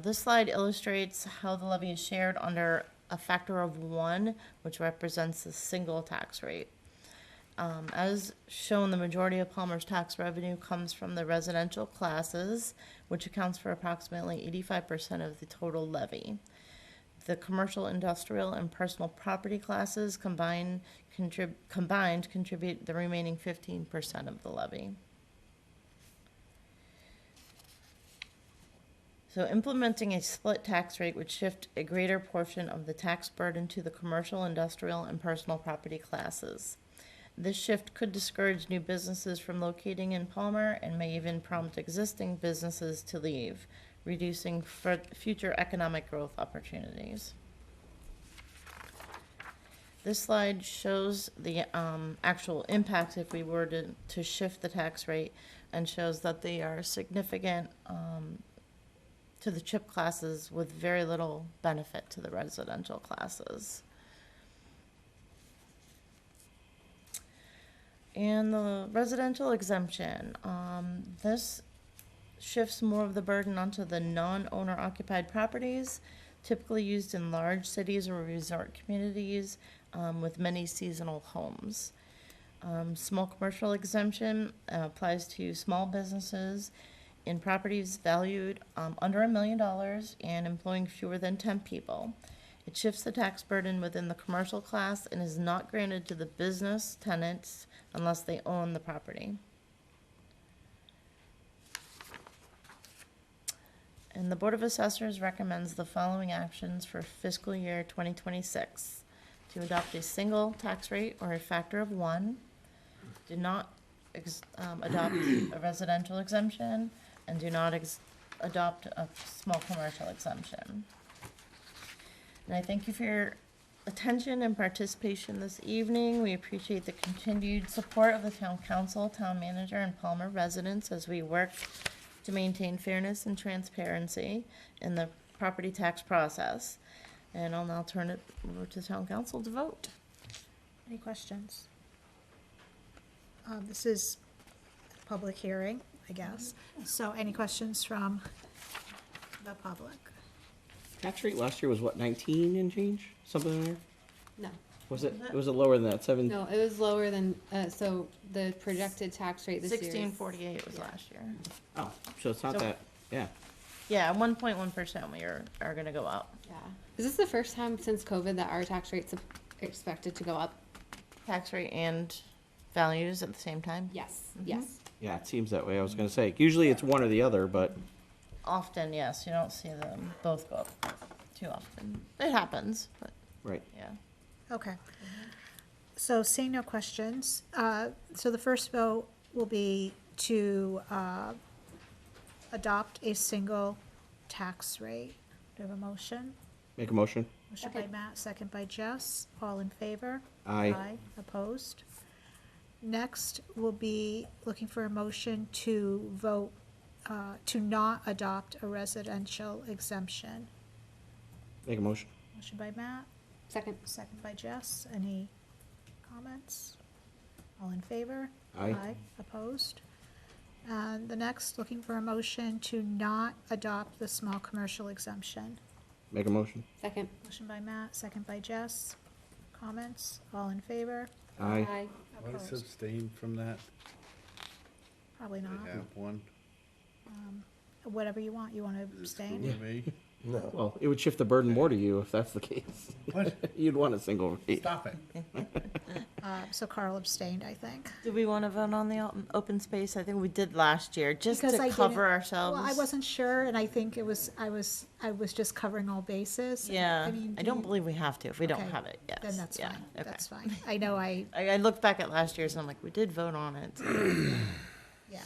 This slide illustrates how the levy is shared under a factor of 1, which represents the single tax rate. As shown, the majority of Palmer's tax revenue comes from the residential classes, which accounts for approximately 85% of the total levy. The commercial, industrial, and personal property classes combined contribute the remaining 15% of the levy. So implementing a split tax rate would shift a greater portion of the tax burden to the commercial, industrial, and personal property classes. This shift could discourage new businesses from locating in Palmer and may even prompt existing businesses to leave, reducing future economic growth opportunities. This slide shows the actual impact if we were to shift the tax rate, and shows that they are significant to the CHIP classes with very little benefit to the residential classes. And the residential exemption, this shifts more of the burden onto the non-owner occupied properties, typically used in large cities or resort communities with many seasonal homes. Small commercial exemption applies to small businesses in properties valued under $1 million and employing fewer than 10 people. It shifts the tax burden within the commercial class and is not granted to the business tenants unless they own the property. And the Board of Assessors recommends the following actions for fiscal year 2026. To adopt a single tax rate or a factor of 1, do not adopt a residential exemption, and do not adopt a small commercial exemption. And I thank you for your attention and participation this evening. We appreciate the continued support of the town council, town manager, and Palmer residents as we work to maintain fairness and transparency in the property tax process. And I'll now turn it over to town council to vote. Any questions? This is a public hearing, I guess. So any questions from the public? Tax rate last year was what, 19 and change? Something in there? No. Was it lower than that? 7? No, it was lower than, so the projected tax rate this year is 1648 was last year. Oh, so it's not So- that, yeah. Yeah, 1.1% we are gonna go up. Yeah. Is this the first time since COVID that our tax rate's expected to go up? Tax rate and values at the same time? Yes, Mhm. yes. Yeah, it seems that way. I was gonna say, usually it's one or the other, but Often, yes, you don't see them both go up too often. It happens, but right. yeah. Okay. So seeing no questions, so the first vote will be to adopt a single tax rate. Do you have a motion? Make a motion. Motion by Matt, second by Jess. All in favor? Aye. Opposed? Next, we'll be looking for a motion to vote to not adopt a residential exemption. Make a motion. Motion by Matt, Second. second by Jess. Any comments? All in favor? Aye. Opposed? And the next, looking for a motion to not adopt the small commercial exemption. Make a motion. Second. Motion by Matt, second by Jess. Comments? All in favor? Aye. Want to Opposed? abstain from that? Probably not. I have one. Whatever you want. You want to Is it abstain? cool with me? No. Well, it would shift the burden more to you if that's the case. What? You'd want a single rate. Stop it. So Carl abstained, I think. Do we want to vote on the open space? I think we did last year, just Because I to cover didn't- ourselves. Well, I wasn't sure, and I think I was just covering all bases. Yeah, mean, I do don't you- believe we have to. If we don't Okay, have it, yes. Then that's Yeah, fine, okay. that's fine. I know I looked back at last year's and I'm like, we did vote on it. yeah,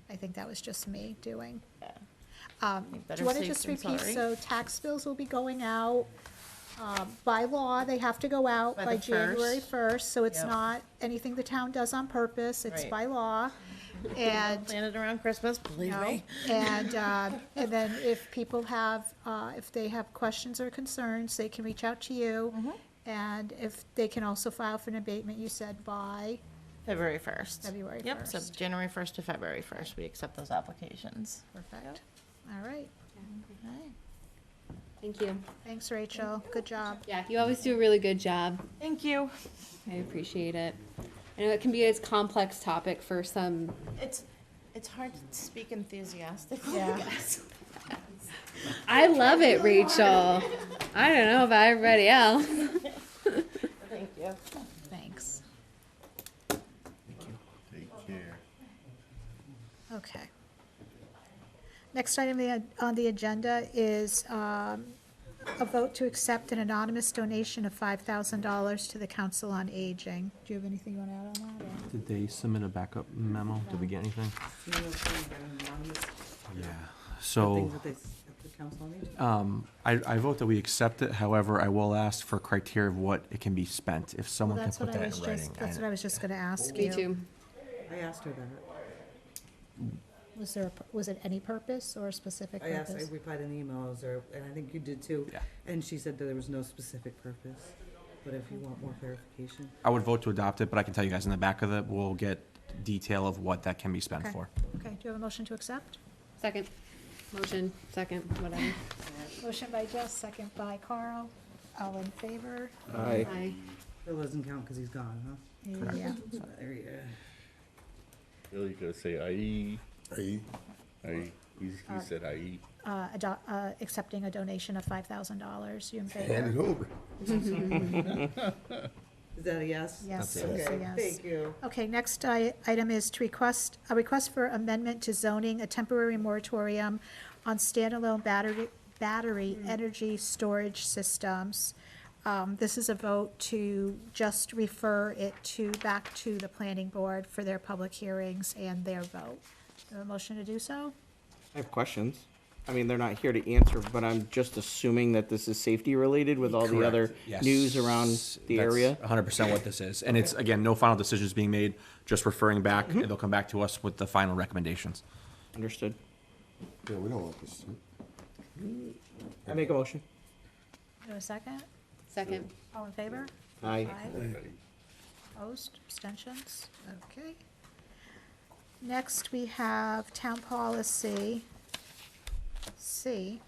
I think that was just me doing. Yeah. Do better you want to safe just than repeat, sorry. so tax bills will be going out, by law, they have to go out By by the January first. 1st, so it's Yep. not anything the town does on purpose, it's Right. by law. And Plan it around Christmas, believe No, me. and then if people have, if they have questions or concerns, they can reach out to you. Mm-hmm. And if, they can also file for an abatement, you said by, February 1st. February Yep, so 1st. January 1st to February 1st, we accept those applications. perfect. All right, Okay. Thank you. thanks, Rachel, good job. Yeah, you always do a really good job. Thank you. I appreciate it. I know it can be a complex topic for some. It's hard to speak enthusiastically, Yeah. I guess. I love it, Rachel. I don't know about everybody else. Thank you. Thanks, Take care. okay. Next item on the agenda is a vote to accept an anonymous donation of $5,000 to the Council on Aging. Do you have anything you want to add on that? or- Did they submit a backup memo? Did we get anything? Yeah. So, I vote that we accept it. However, I will ask for criteria of what it can be spent. If someone can That's put what I that was in writing. just, that's what I was just gonna ask Me you. too. I asked her that. Was it any purpose or a specific I asked, I purpose? replied in emails, and I think you did too. Yeah. And she said that there was no specific purpose, but if you want more clarification. I would vote to adopt it, but I can tell you guys in the back of it, we'll get detail of what that can be spent Okay. for. Okay, do you have a motion to accept? Second. Motion, second, whatever. Motion by Jess, second by Carl. All in favor? Aye. Aye. It doesn't count because he's gone, huh? Yeah. There you go. Really gotta say aye, Aye. aye. He said aye. Accepting a donation of $5,000. You in Hand favor? it over. Is that a yes? Yes, Okay, it's a yes. thank you. Okay, next item is to request for amendment to zoning, a temporary moratorium on standalone battery energy storage systems. This is a vote to just refer it back to the planning board for their public hearings and their vote. Do you have a motion to do so? I have questions. I mean, they're not here to answer, but I'm just assuming that this is safety related with all the other Yes. news around the area. 100% what this is. And it's, again, no final decisions being made, just referring back, Mm-hmm. and they'll come back to us with the final recommendations. Understood. Yeah, we don't want this. I make a motion. Do you have a second? Second. All in favor? Aye. Opposed, abstentions? Okay. Next, we have Town Policy C,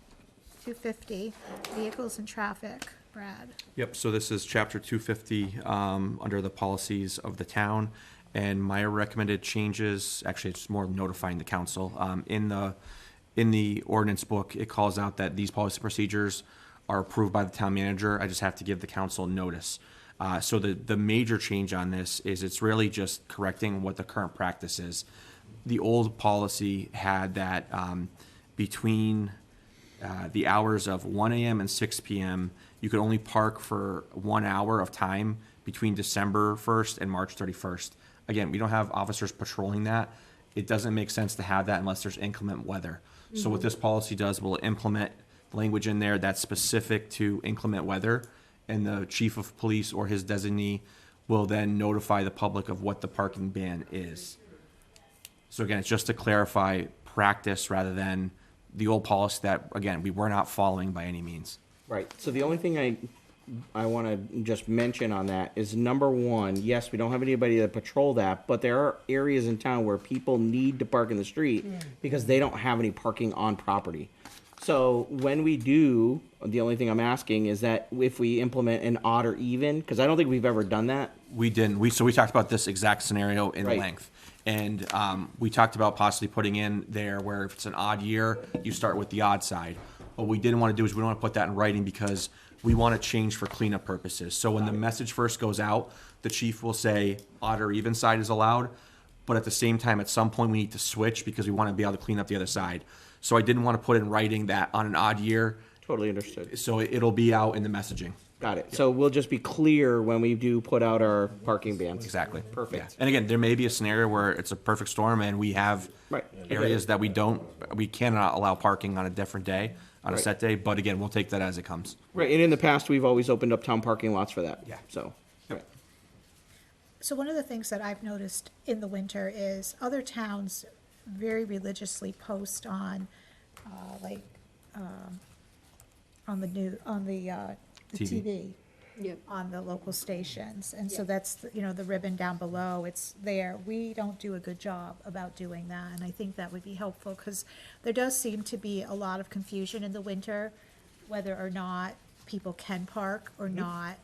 250, Vehicles and Traffic. Brad? Yep, so this is chapter 250, under the policies of the town. And my recommended changes, actually, it's more notifying the council. In the ordinance book, it calls out that these policy procedures are approved by the town manager. I just have to give the council notice. So the major change on this is it's really just correcting what the current practice is. The old policy had that between the hours of 1 a.m. and 6 p.m., you could only park for 1 hour of time between December 1st and March 31st. Again, we don't have officers patrolling that. It doesn't make sense to have that unless there's inclement weather. So what this policy does, will implement language in there that's specific to inclement weather, and the chief of police or his designee will then notify the public of what the parking ban is. So again, it's just to clarify practice rather than the old policy that, again, we were not following by any means. Right, so the only thing I want to just mention on that is number one, yes, we don't have anybody to patrol that, but there are areas in town where people need to park in the street because they don't have any parking on property. So when we do, the only thing I'm asking is that if we implement an odd or even, because I don't think we've ever done that. We didn't. So we talked about this exact scenario in Right. length. And we talked about possibly putting in there where if it's an odd year, you start with the odd side. What we didn't want to do is we don't want to put that in writing because we want to change for cleanup purposes. So when the message first goes out, the chief will say odd or even side is allowed. But at the same time, at some point, we need to switch because we want to be able to clean up the other side. So I didn't want to put in writing that on an odd year. Totally understood. So it'll be out in the messaging. Got it. So we'll just be clear when we do put out our parking bans. Exactly. Perfect. Yeah. And again, there may be a scenario where it's a perfect storm and we have Right. areas that we cannot allow parking on a different day, on a Right. set day. But again, we'll take that as it comes. Right, and in the past, we've always opened up town parking lots for that. Yeah. So, right. So one of the things that I've noticed in the winter is other towns very religiously post on, on the TV. Yep. On the local stations, and so that's, the ribbon down below, it's there. We don't do a good job about doing that, and I think that would be helpful, because there does seem to be a lot of confusion in the winter, whether or not people can park or not.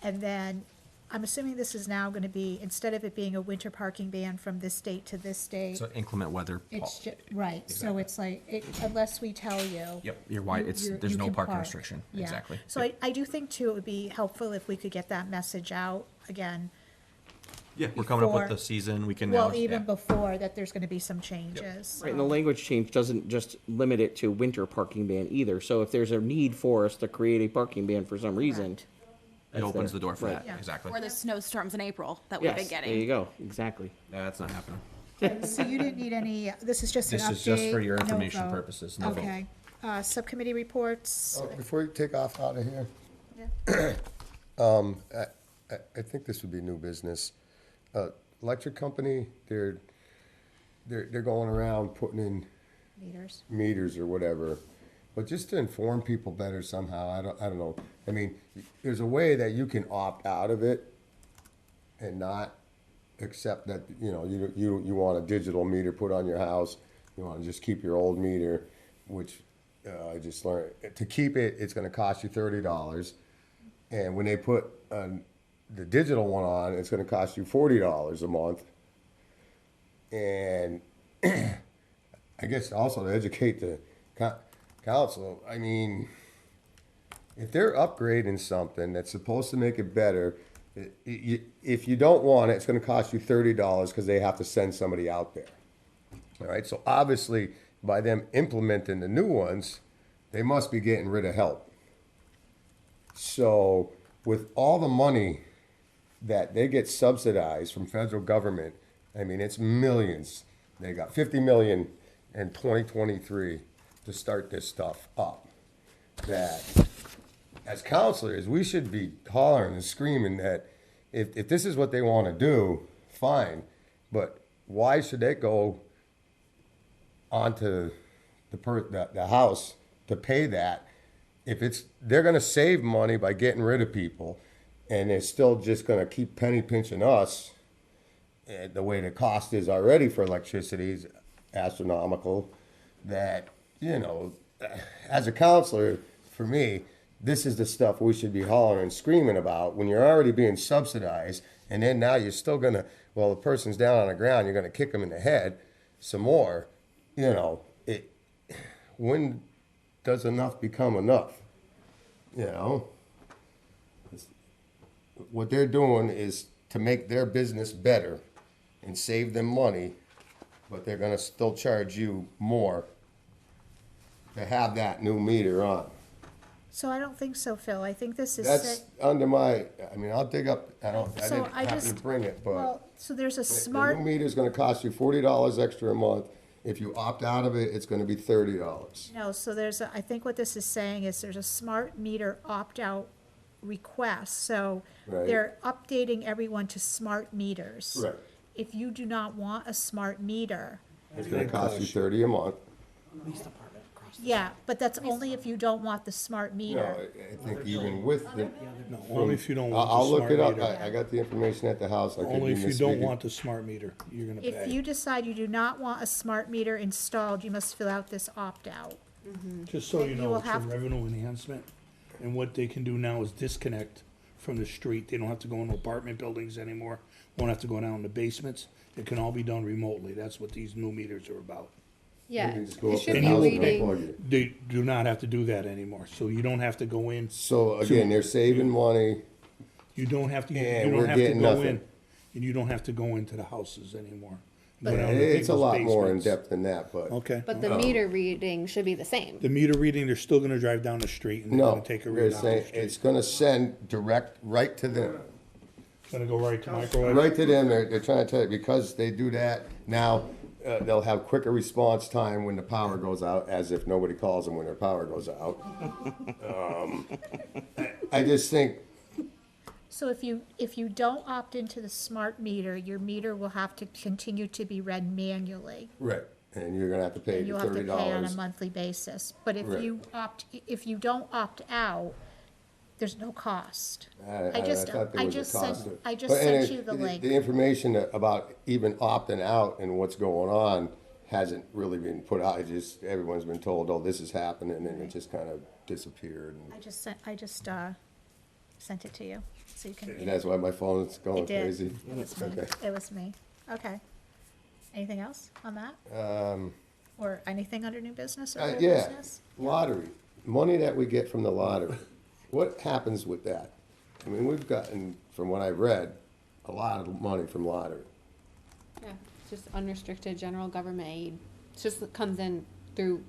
And then, I'm assuming this is now gonna be, instead of it being a winter parking ban from this date to this date, So inclement weather. it's right, so Exactly. it's like, unless we tell you. Yep, you're right. There's you no can parking park. restriction. Yeah. Exactly. So I do think too, it would be helpful if we could get that message out again. Yeah, we're coming up with before- the season. We can now. Well, even yeah. before that, there's gonna be some changes. Right, and the language change doesn't just limit it to winter parking ban either. So if there's a need for us to create a parking ban for some reason. Correct. It opens the door for Right. that. Yeah. Exactly. Or the snowstorms in April that we've been Yes, there getting. you go, exactly. That's not happening. So you didn't need any, this is just an update? This is just for your no information vote. purposes. No vote. Okay, subcommittee reports, Before you take off out of here, I think this would be new business. Electric company, they're going around putting in meters. meters or whatever, but just to inform people better somehow, I don't know. I mean, there's a way that you can opt out of it and not accept that, you want a digital meter put on your house. You want to just keep your old meter, which I just learned. To keep it, it's going to cost you $30. And when they put the digital one on, it's going to cost you $40 a month. And I guess also to educate the council, I mean, if they're upgrading something that's supposed to make it better, if you don't want it, it's going to cost you $30 because they have to send somebody out there. All right, so obviously by them implementing the new ones, they must be getting rid of help. So with all the money that they get subsidized from federal government, I mean, it's millions. They got $50 million in 2023 to start this stuff up. That as counselors, we should be hollering and screaming that if this is what they want to do, fine. But why should they go onto the house to pay that if they're going to save money by getting rid of people, and they're still just going to keep penny pinching us? And the way the cost is already for electricity is astronomical. That, as a counselor, for me, this is the stuff we should be hollering and screaming about when you're already being subsidized, and then now you're still gonna, the person's down on the ground, you're gonna kick them in the head some more. When does enough become enough? What they're doing is to make their business better and save them money, but they're gonna still charge you more to have that new meter on. So I don't think so, Phil, I think this is. That's under I'll dig up, I So didn't I happen just- to bring it, but Well, so there's a the smart. new meter's gonna cost you $40 extra a month. If you opt out of it, it's gonna be $30. No, so I think what this is saying is there's a smart meter opt-out request, so Right. they're updating everyone to smart meters. Right. If you do not want a smart meter, It's gonna cost you $30 a month. yeah, but that's only if you don't want the smart No, meter. I think even with the. No, only if you don't want I'll the look smart it up. meter. I got the information at the house. I could Only be if you don't misspeaking. want the smart meter, you're gonna If pay. you decide you do not want a smart meter installed, you must fill out this opt-out. Just so then you you know, will it's a have to- revenue enhancement. And what they can do now is disconnect from the street. They don't have to go into apartment buildings anymore. Won't have to go down in the basements. It can all be done remotely. That's what these new meters are about. Yeah, You just go it up should to be the house and reading. unplug it. They do not have to do that anymore, so you don't have to go in, So again, they're saving money. you don't have to, And you we're don't have to getting go nothing. in, and you don't have to go into the houses anymore. Go Yeah, down to it's a people's lot more in basements. depth than that, but Okay. But the meter reading should be the same. The meter reading, they're still gonna drive down the street and they're no, gonna take a they're read off the saying street. it's gonna send direct right to them. It's gonna go right to microwave. Right to them, they're trying to tell you, because they do that, now, they'll have quicker response time when the power goes out, as if nobody calls them when their power goes out. I just think, So if you don't opt into the smart meter, your meter will have to continue to be read manually. right, and you're gonna have to pay And the you'll have to $30. pay on a monthly basis. But if Right. if you don't opt out, there's no cost. I thought there was a cost. I just But- and sent you the it- link. The information about even opting out and what's going on hasn't really been put out. It just, everyone's been told, oh, this is happening, and it just kind of disappeared. I just sent it to you, so you can read And it. that's why my phone's going It did. crazy. It was me. Okay. It was me. Okay. Anything else on that? Or anything under new business or old Yeah, business? lottery, money that we get from the lottery, what happens with that? I mean, we've gotten, from what I've read, a lot of money from lottery. Yeah, just unrestricted general government aid. It's just it comes in through.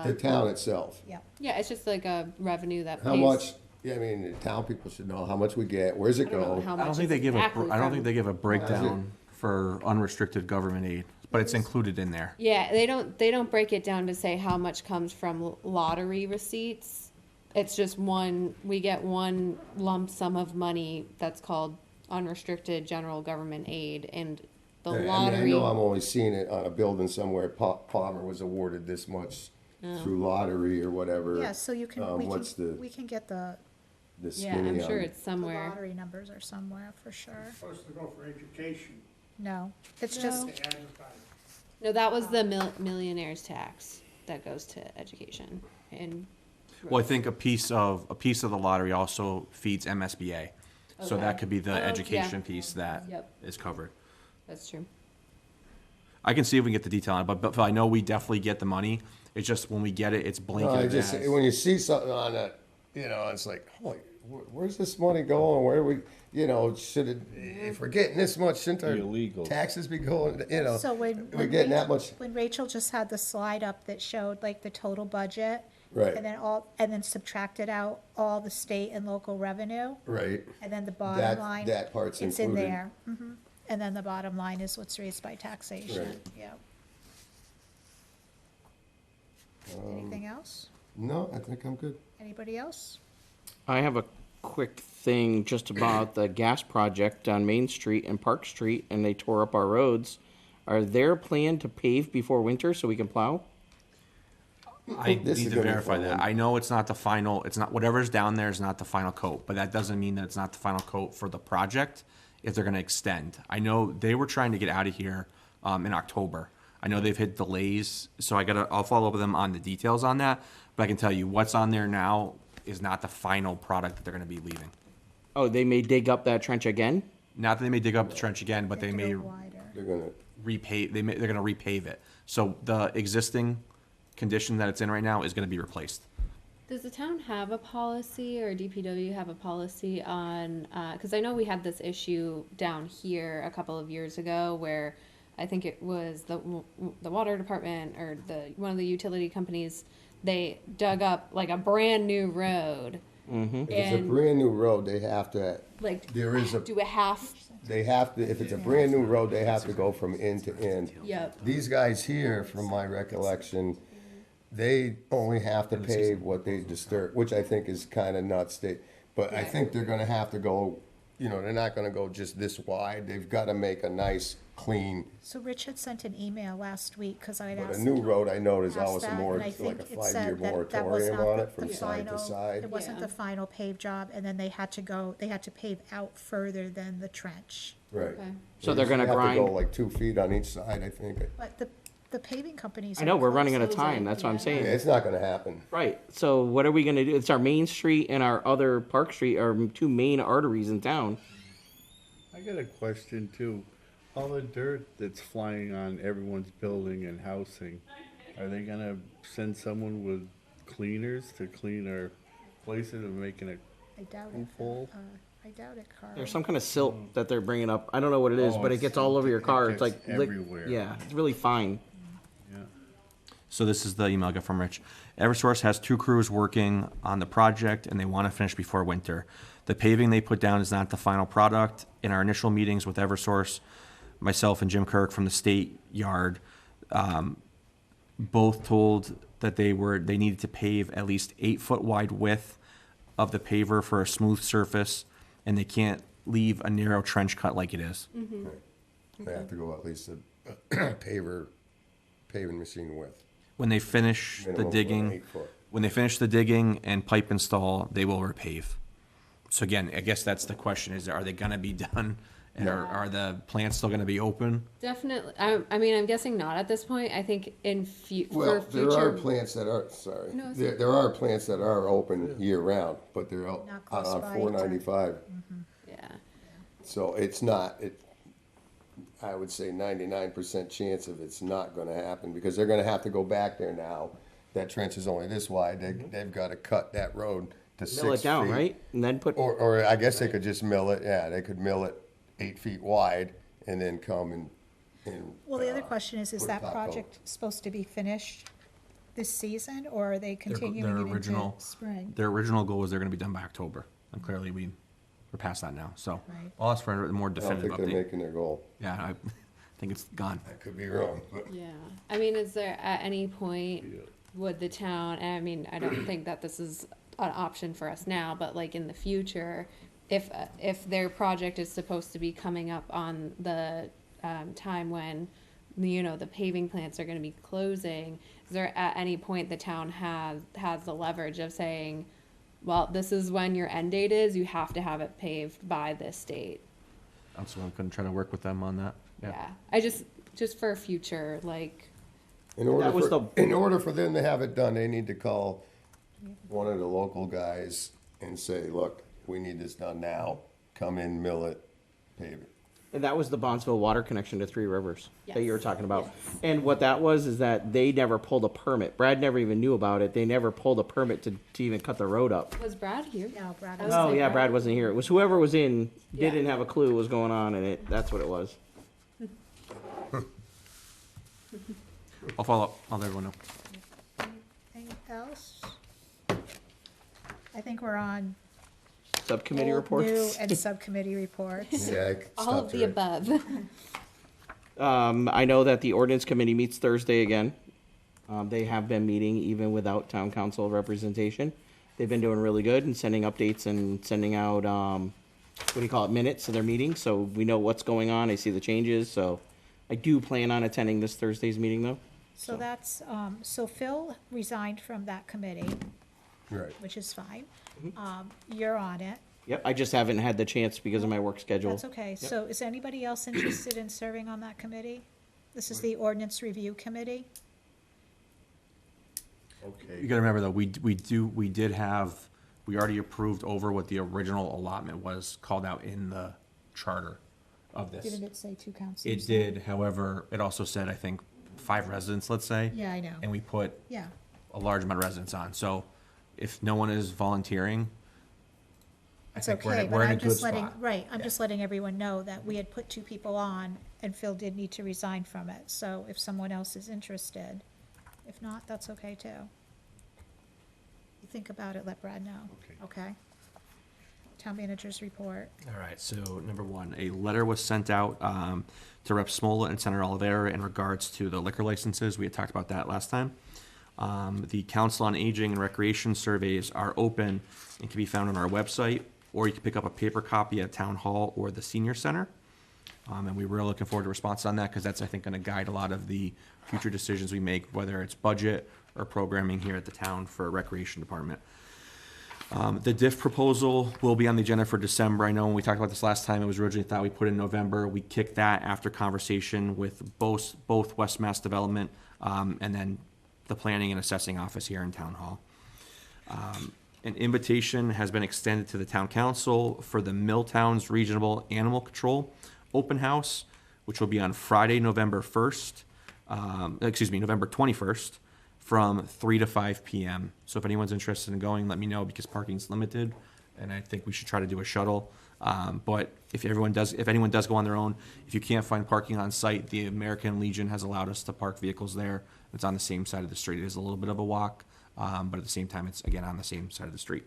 The town itself. Yeah. Yeah, it's just like a revenue that. How pays. much, yeah, I mean, the town people should know how much we get, where's it I don't know go? how I much don't think it's they give exactly I don't from- think they give a breakdown for unrestricted government aid, but it's included in there. Yeah, they don't break it down to say how much comes from lottery receipts. It's just we get one lump sum of money that's called unrestricted general government aid, and the Yeah, I mean, lottery. I know I'm only seeing it on a building somewhere, Palmer was awarded this much through lottery or whatever. Yeah, so you can, What's the we can get the Yeah, skinny, I'm sure it's the somewhere. lottery numbers are somewhere for sure. Supposed to go for education. No, it's just, They advertise. No, that was the millionaire's tax that goes to education, and Well, I think a piece of the lottery also feeds MSBA, so Okay. that could be the Oh, yeah. education piece that is Yep. covered. that's true. I can see if we can get the detail on it, but I know we definitely get the money. It's just when we get it, it's no, blanketed I just, as. when you see something on it, it's like, holy, where's this money going? Where do we, should it, if we're getting this much, shouldn't our Illegal. taxes be going, so when. we're getting that much, When Rachel just had the slide up that showed like the total budget. Right. And then subtracted out all the state and local revenue. right? And then the bottom That- line. that part's It's in included. there. And then the bottom line is what's raised by taxation. Right. Yeah. Anything else? No, I think I'm good. Anybody else? I have a quick thing just about the gas project on Main Street and Park Street, and they tore up our roads. Are there a plan to pave before winter so we can plow? I This need is to gonna be verify fun that. one. I know it's not the final, it's not, whatever's down there is not the final coat, but that doesn't mean that it's not the final coat for the project if they're gonna extend. I know they were trying to get out of here, in October. I know they've hit delays, so I'll follow up with them on the details on that, but I can tell you what's on there now is not the final product that they're gonna be leaving. Oh, they may dig up that trench again? Not that they may dig up the trench again, but they may Wider. They're gonna, repave, they're gonna repave it. So the existing condition that it's in right now is gonna be replaced. Does the town have a policy or DPW have a policy on, because I know we had this issue down here a couple of years ago where I think it was the water department or one of the utility companies, they dug up like a brand new road. if it's a brand new road, they have to, Like, there is a, do a half, they have to, if it's a brand new road, they have to go from end to end. yep, These guys here, from my recollection, they only have to pave what they disturb, which I think is kind of nuts. But I think they're gonna have to go, they're not gonna go just this wide. They've gotta make a nice, clean, So Rich had sent an email last week, because I had but asked. a new road, I know, there's asked always that, more, and I like think a it 5-year said that was moratorium not on the- it from the side to final- side. It wasn't Yeah. the final pave job, and then they had to pave out further than the trench. Right. okay. So they're gonna They have to go grind? like 2 feet on each side, I think. But the paving companies. I know, are we're running out of close. time, that's what I'm Yeah, saying. it's not gonna happen. Right, so what are we gonna do? It's our Main Street and our other Park Street, our two main arteries in town. I got a question too. All the dirt that's flying on everyone's building and housing, Are they gonna send someone with cleaners to clean our places and making it I doubt it, full? I doubt it, Carl. There's some kind of silt that they're bringing up. I don't know what it is, Oh, but it it's- gets all over your it car. It's gets like lick- everywhere. Yeah, it's really fine. Yeah. So this is the email I got from Rich. Eversource has 2 crews working on the project and they want to finish before winter. The paving they put down is not the final product. In our initial meetings with Eversource, myself and Jim Kirk from the state yard, both told that they needed to pave at least 8-foot wide width of the paver for a smooth surface, and they can't leave a narrow trench cut like it is. They have to go at least a paving machine width. When they finish the Minimum of digging, 8 foot. when they finish the digging and pipe install, they will repave. So again, I guess that's the question: is are they going to be done, and are the plants still going to be open? Definitely. I mean, I'm guessing not at this point. I think Well, for there are future. plants that are, sorry, No, it's there are plants that are open year round, but they're out Not close on by 495. Yeah. So it's not, I would say 99% chance of it's not gonna happen, because they're gonna have to go back there now. That trench is only this wide, they've gotta cut that road to 6 feet. Mill it down, right? And then put. Or I guess they could just mill it, yeah, they could mill it 8 feet wide and then come and. Well, the other question is put that top coat. project supposed to be finished this season, or are they Their continuing it into original, spring? their original goal was they're going to be done by October, and clearly we're past that now. So Right. I'll ask for a more I don't definitive think they're update. making their goal. Yeah, I think it's gone. I could be wrong, but. Yeah. I mean, is there at any point would the town, and I mean, I don't think that this is an option for us now, but like in the future, if their project is supposed to be coming up on the time when, the paving plants are gonna be closing, is there at any point the town has the leverage of saying, well, this is when your end date is, you have to have it paved by this date? So I'm going to try to work with them on that. Yeah. I just for future, like, In order, That was in order for them to have it done, they need to call one of the local guys and say, look, we need this done now. Come in, mill it, pave it. And that was the Bondsville water connection to Three Rivers that you were Yes. talking about. And what that was is that they never pulled a permit. Brad never even knew about it. They never pulled a permit to even cut the road up. was Brad here? No, Brad. I was Oh like, yeah, Brad wasn't here. It was whoever was in Yeah. didn't have a clue what was going on, and that's what it was. I'll follow up. I'll let everyone know. Anything else? I think we're on Subcommittee old, reports. new, and subcommittee reports. Yeah, I could All stop of the there. above. I know that the ordinance committee meets Thursday again. They have been meeting even without town council representation. They've been doing really good and sending updates and sending out, minutes of their meetings, so we know what's going on. I see the changes, so I do plan on attending this Thursday's meeting though. So that's, so Phil resigned from that committee, Right. which is fine. You're on it. Yep, I just haven't had the chance because of my work schedule. That's okay. So is anybody else interested in serving on that committee? This is the ordinance review committee. Okay. You got to remember though, we already approved over what the original allotment was called out in the charter of this. Didn't it say two councilors? It did, however, it also said, I think, 5 residents, let's say. Yeah, I know. And we put Yeah. a large amount of residents on, so if no one is volunteering, I It's think we're okay, in but a I'm good just letting, spot. right, I'm just letting everyone know that we had put 2 people on, and Phil did need to resign from it. So if someone else is interested, if not, that's okay too. You think about it, let Brad know, okay? Town managers report. All right, so number 1, a letter was sent out to Rep. Smola and Senator Oliveira in regards to the liquor licenses. We had talked about that last time. The Council on Aging and Recreation surveys are open and can be found on our website, or you can pick up a paper copy at Town Hall or the Senior Center. And we were looking forward to response on that because that's, I think, going to guide a lot of the future decisions we make, whether it's budget or programming here at the town for Recreation Department. The DIF proposal will be on the agenda for December. I know when we talked about this last time, it was originally thought we put in November. We kicked that after conversation with both West Mass Development and then the Planning and Assessing Office here in Town Hall. An invitation has been extended to the Town Council for the Milltowns Regional Animal Control Open House, which will be on Friday, November 21st, from 3 to 5 p.m. So if anyone's interested in going, let me know because parking's limited, and I think we should try to do a shuttle. But if anyone does go on their own, if you can't find parking on site, the American Legion has allowed us to park vehicles there. It's on the same side of the street. It is a little bit of a walk, but at the same time, it's again on the same side of the street.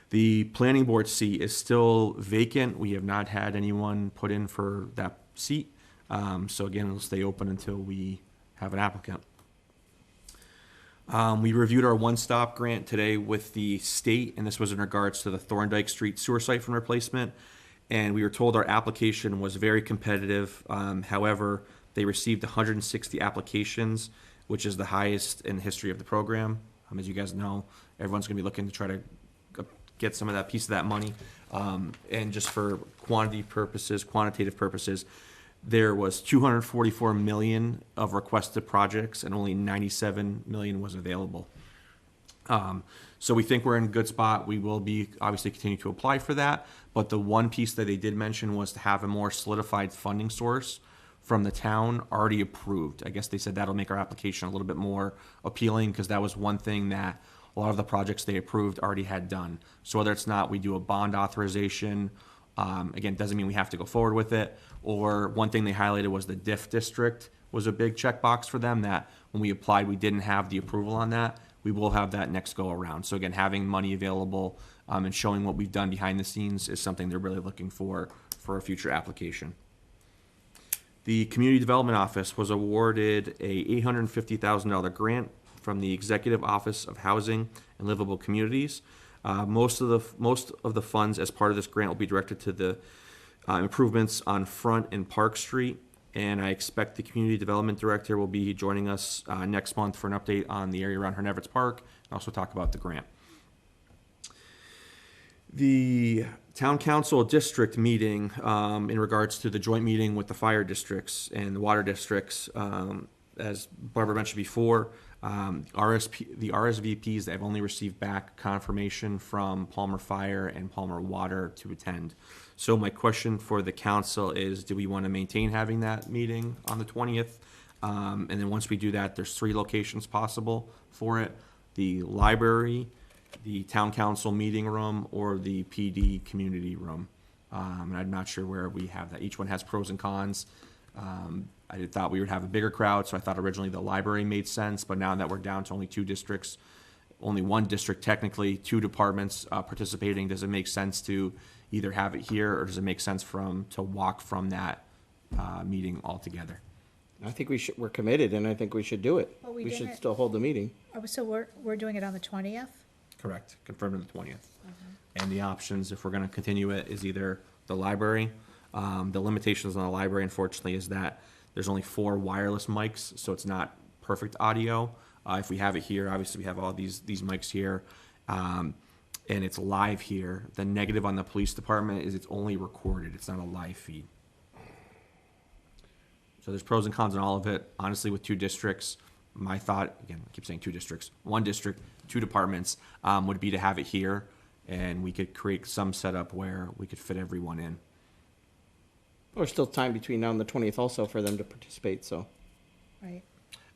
The planning board seat is still vacant. We have not had anyone put in for that seat. So again, it'll stay open until we have an applicant. We reviewed our one-stop grant today with the state, and this was in regards to the Thorndike Street sewer siphon replacement. And we were told our application was very competitive. However, they received 160 applications, which is the highest in the history of the program. As you guys know, everyone's going to be looking to try to get some of that piece of that money. And just for quantitative purposes, there was 244 million of requested projects and only 97 million was available. So we think we're in a good spot. We will be obviously continue to apply for that. But the one piece that they did mention was to have a more solidified funding source from the town already approved. I guess they said that'll make our application a little bit more appealing because that was one thing that a lot of the projects they approved already had done. So whether it's not we do a bond authorization, again, doesn't mean we have to go forward with it. Or one thing they highlighted was the DIF district was a big checkbox for them that when we applied, we didn't have the approval on that. We will have that next go around. So again, having money available and showing what we've done behind the scenes is something they're really looking for a future application. The Community Development Office was awarded a $850,000 grant from the Executive Office of Housing and Livable Communities. Most of the funds as part of this grant will be directed to the improvements on Front and Park Street, and I expect the Community Development Director will be joining us next month for an update on the area around Herneverts Park and also talk about the grant. The Town Council District meeting in regards to the joint meeting with the fire districts and the water districts, as Barbara mentioned before, the RSVPs, they've only received back confirmation from Palmer Fire and Palmer Water to attend. So my question for the council is, do we want to maintain having that meeting on the 20th? And then once we do that, there's 3 locations possible for it: the library, the town council meeting room, or the PD community room. And I'm not sure where we have that. Each one has pros and cons. I thought we would have a bigger crowd, so I thought originally the library made sense, but now that we're down to only 2 districts, only 1 district technically, 2 departments participating, does it make sense to either have it here, or does it make sense to walk from that meeting altogether? I think we're committed, and I think we should do it. Well, we We should didn't- still hold the meeting. Oh, so we're doing it on the 20th? Correct, confirmed on the 20th. And the options, if we're gonna continue it, is either the library. The limitations on the library, unfortunately, is that there's only 4 wireless mics, so it's not perfect audio. If we have it here, obviously we have all these mics here, and it's live here. The negative on the police department is it's only recorded, it's not a live feed. So there's pros and cons on all of it. Honestly, with 2 districts, my thought, again, I keep saying 2 districts, 1 district, 2 departments, would be to have it here, and we could create some setup where we could fit everyone in. There's still time between now and the 20th also for them to participate, so. Right.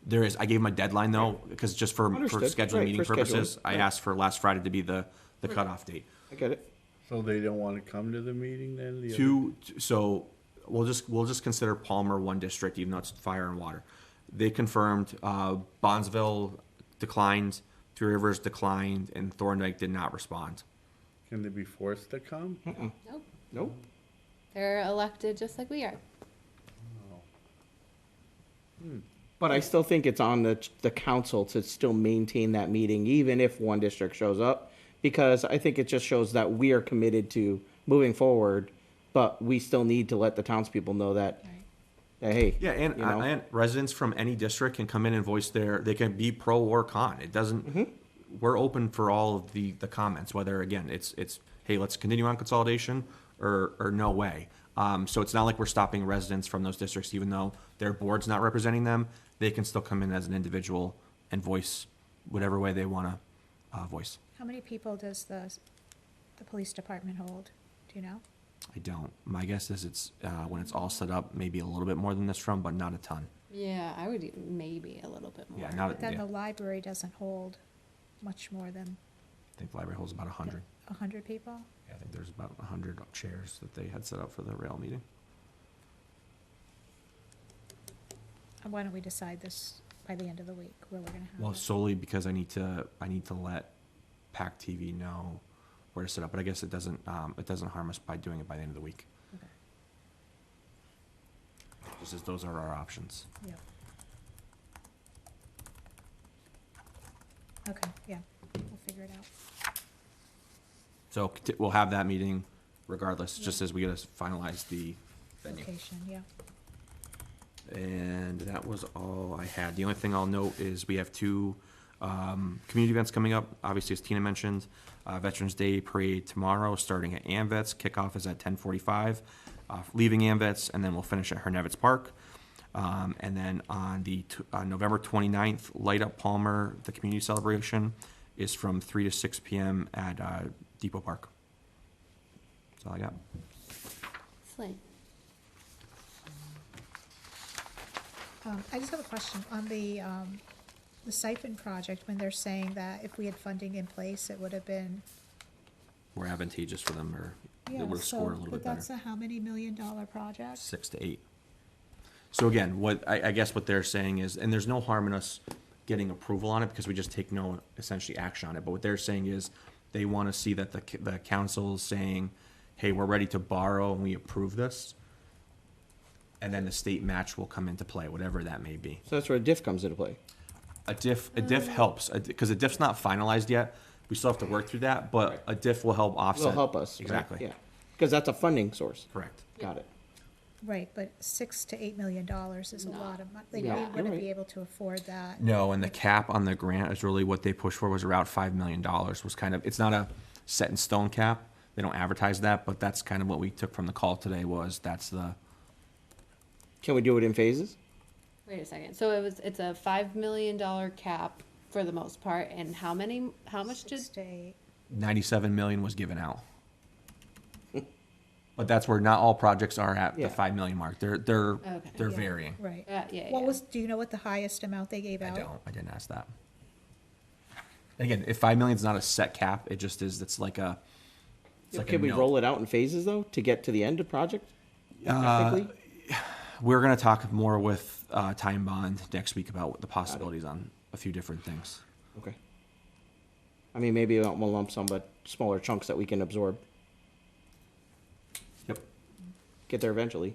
There is, I gave them a deadline though, because just for Understood. scheduling Right, meeting for scheduling. purposes, I Right. asked for last Friday to be the cutoff date. I get it. So they don't want to come to the meeting then? the other- So we'll just consider Palmer 1 district, even though it's fire and water. They confirmed, Bondsville declined, Three Rivers declined, and Thorndike did not respond. Can they be forced to come? Nope. Nope. They're elected just like we are. But I still think it's on the council to still maintain that meeting, even if 1 district shows up, because I think it just shows that we are committed to moving forward, but we still need to let the townspeople know that, hey. Yeah, and, you know. and residents from any district can come in and voice they can be pro or con. It doesn't, we're open for all of the comments, whether, again, it's, hey, let's continue on consolidation, or no way. So it's not like we're stopping residents from those districts, even though their board's not representing them, they can still come in as an individual and voice whatever way they want to voice. How many people does the police department hold? Do you know? I don't. My guess is it's, when it's all set up, maybe a little bit more than this room, but not a ton. Yeah, I would maybe a little bit more. Yeah, not, But then yeah. the library doesn't hold much more than I think the library holds about 100. 100 people? Yeah, I think there's about 100 chairs that they had set up for the rail meeting. And why don't we decide this by the end of the week, where we're gonna have Well, it? solely because I need to let PAC TV know where to set up, but I guess it doesn't harm us by doing it by the end of the week. Okay. Just as those are our options. Yep. Okay, yeah, we'll figure it out. So we'll have that meeting regardless, just as we get to finalize the venue. Location, yeah. And that was all I had. The only thing I'll note is we have two community events coming up. Obviously, as Tina mentioned, Veterans Day Parade tomorrow, starting at AMVETS. Kickoff is at 10:45, leaving AMVETS, and then we'll finish at Hernevitz Park. And then on the November 29th, Light Up Palmer, the community celebration, is from 3 to 6 p.m. at Depot Park. That's all I got. Excellent. I just have a question on the siphon project, when they're saying that if we had funding in place, it would have been. More advantageous for them, or Yeah, it would have so, scored a little but bit better. that's a how many $million project? 6 to 8. So again, what I guess what they're saying is, and there's no harm in us getting approval on it because we just take no essentially action on it. But what they're saying is they want to see that the council is saying, hey, we're ready to borrow and we approve this. And then the state match will come into play, whatever that may be. So that's where a diff comes into play. A diff helps, because a diff's not finalized yet. We still have to work through that, but a diff will help offset. Will help us. right? Exactly. Yeah. Because that's a funding source. Correct. Got it. Right, but $6 to $8 million is a lot of money. They Yeah, you're wouldn't right. be able to afford that. No, and the cap on the grant is really what they pushed for was around $5 million. Was kind of, it's not a set in stone cap. They don't advertise that, but that's kind of what we took from the call today was that's the. Can we do it in phases? Wait a second. So it's a $5 million cap for the most part, and how much did? 6 to 8. 97 million was given out. But that's where not all projects are at Yeah. the 5 million mark. They're Okay. they're Yeah, varying. Right. Yeah. What was, do you know what the highest amount they gave out? I didn't ask that. Again, if 5 million is not a set cap, it just is. It's like a. It's like Can a we note. roll it out in phases though to get to the end of project? Technically? We're going to talk more with Time Bond next week about what the possibilities on a few different things. Okay. I mean, maybe not one lump sum, but smaller chunks that we can absorb. Yep. Get there eventually.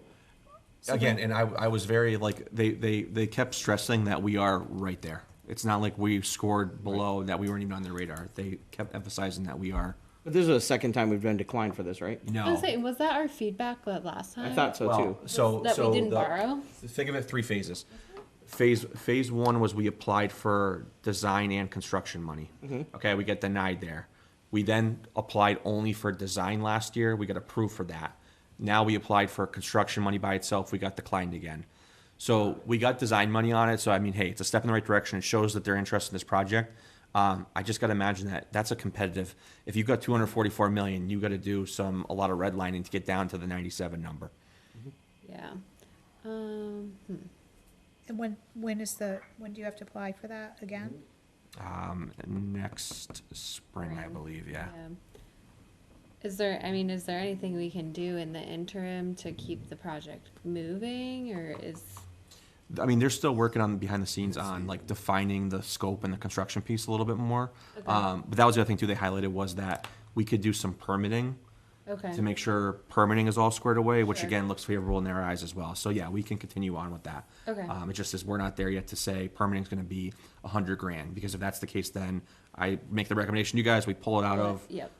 Again, and I was very like they kept stressing that we are right there. It's not like we scored below that we weren't even on their radar. They kept emphasizing that we are. But this is the second time we've been declined for this, right? No. I was saying, was that our feedback that last time? I thought so too. So That we so didn't the- borrow? Think of it 3 phases. Phase 1 was we applied for design and construction money. Okay, we got denied there. We then applied only for design last year. We got approved for that. Now we applied for construction money by itself. We got declined again. So we got design money on it. So I mean, hey, it's a step in the right direction. It shows that they're interested in this project. I just got to imagine that that's a competitive. If you've got 244 million, you got to do a lot of redlining to get down to the 97 number. Yeah. And when do you have to apply for that again? Next spring, I believe. Yeah. Is there anything we can do in the interim to keep the project moving, or is? I mean, they're still working on behind the scenes on like defining the scope and the construction piece a little bit more. Okay. But that was the other thing too. They highlighted was that we could do some permitting Okay. to make sure permitting is all squared away, which Sure. again looks favorable in their eyes as well. So yeah, we can continue on with that. Okay. It just is we're not there yet to say permitting is going to be $100,000 because if that's the case, then I make the recommendation to you guys. We pull it out of Yep.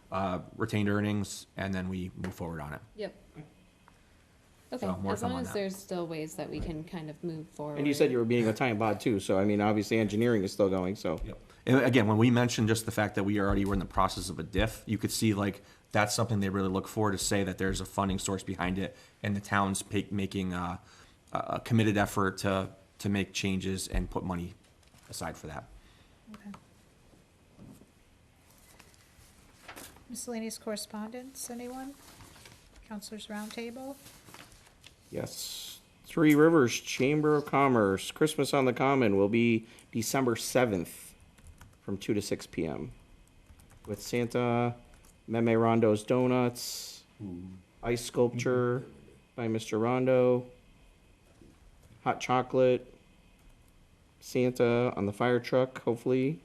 retained earnings and then we move forward on it. Yep. Okay, So more as to come long on as that. there's still ways that we can kind of move forward. And you said you were meeting with Time Bod too, so I mean, obviously engineering is still going, so. And again, when we mentioned just the fact that we already were in the process of a diff, you could see like that's something they really look for to say that there's a funding source behind it, and the town's making a committed effort to make changes and put money aside for that. Okay. Miscellaneous correspondence, anyone? Counselors Roundtable. Yes. Three Rivers Chamber of Commerce, Christmas on the Common will be December 7th from 2 to 6 p.m. with Santa, Meme Rondo's Donuts, ice sculpture by Mr. Rondo, hot chocolate, Santa on the fire truck, hopefully.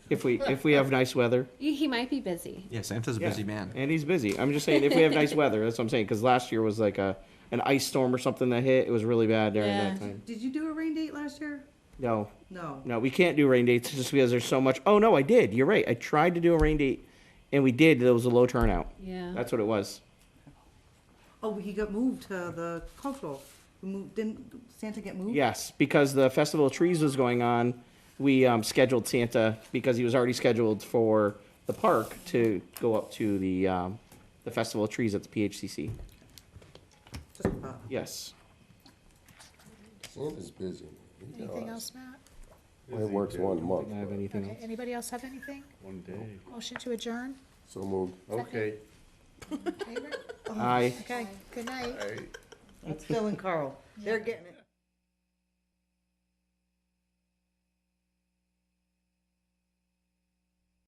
If we have nice weather. He might be busy. Yeah, Santa's a busy man. And he's busy. I'm just saying, if we have nice weather, that's what I'm saying, because last year was like an ice storm or something that hit. It was really bad during that time. Did you do a rain date last year? No, No. no, we can't do rain dates just because there's so much. Oh, no, I did. You're right. I tried to do a rain date, and we did. There was a low turnout. Yeah. That's what it was. Oh, he got moved to the cultural. Didn't Santa get moved? Yes, because the Festival of Trees was going on, we scheduled Santa because he was already scheduled for the park to go up to the Festival of Trees at the PHCC. Just about. Yes. Santa's busy. Anything else, Matt? It works one month. I have anything Okay, else? anybody else have anything? One day. Motion to adjourn? So moved. Okay. Favor? Aye. Okay, good night. That's Phil and Carl. They're getting it.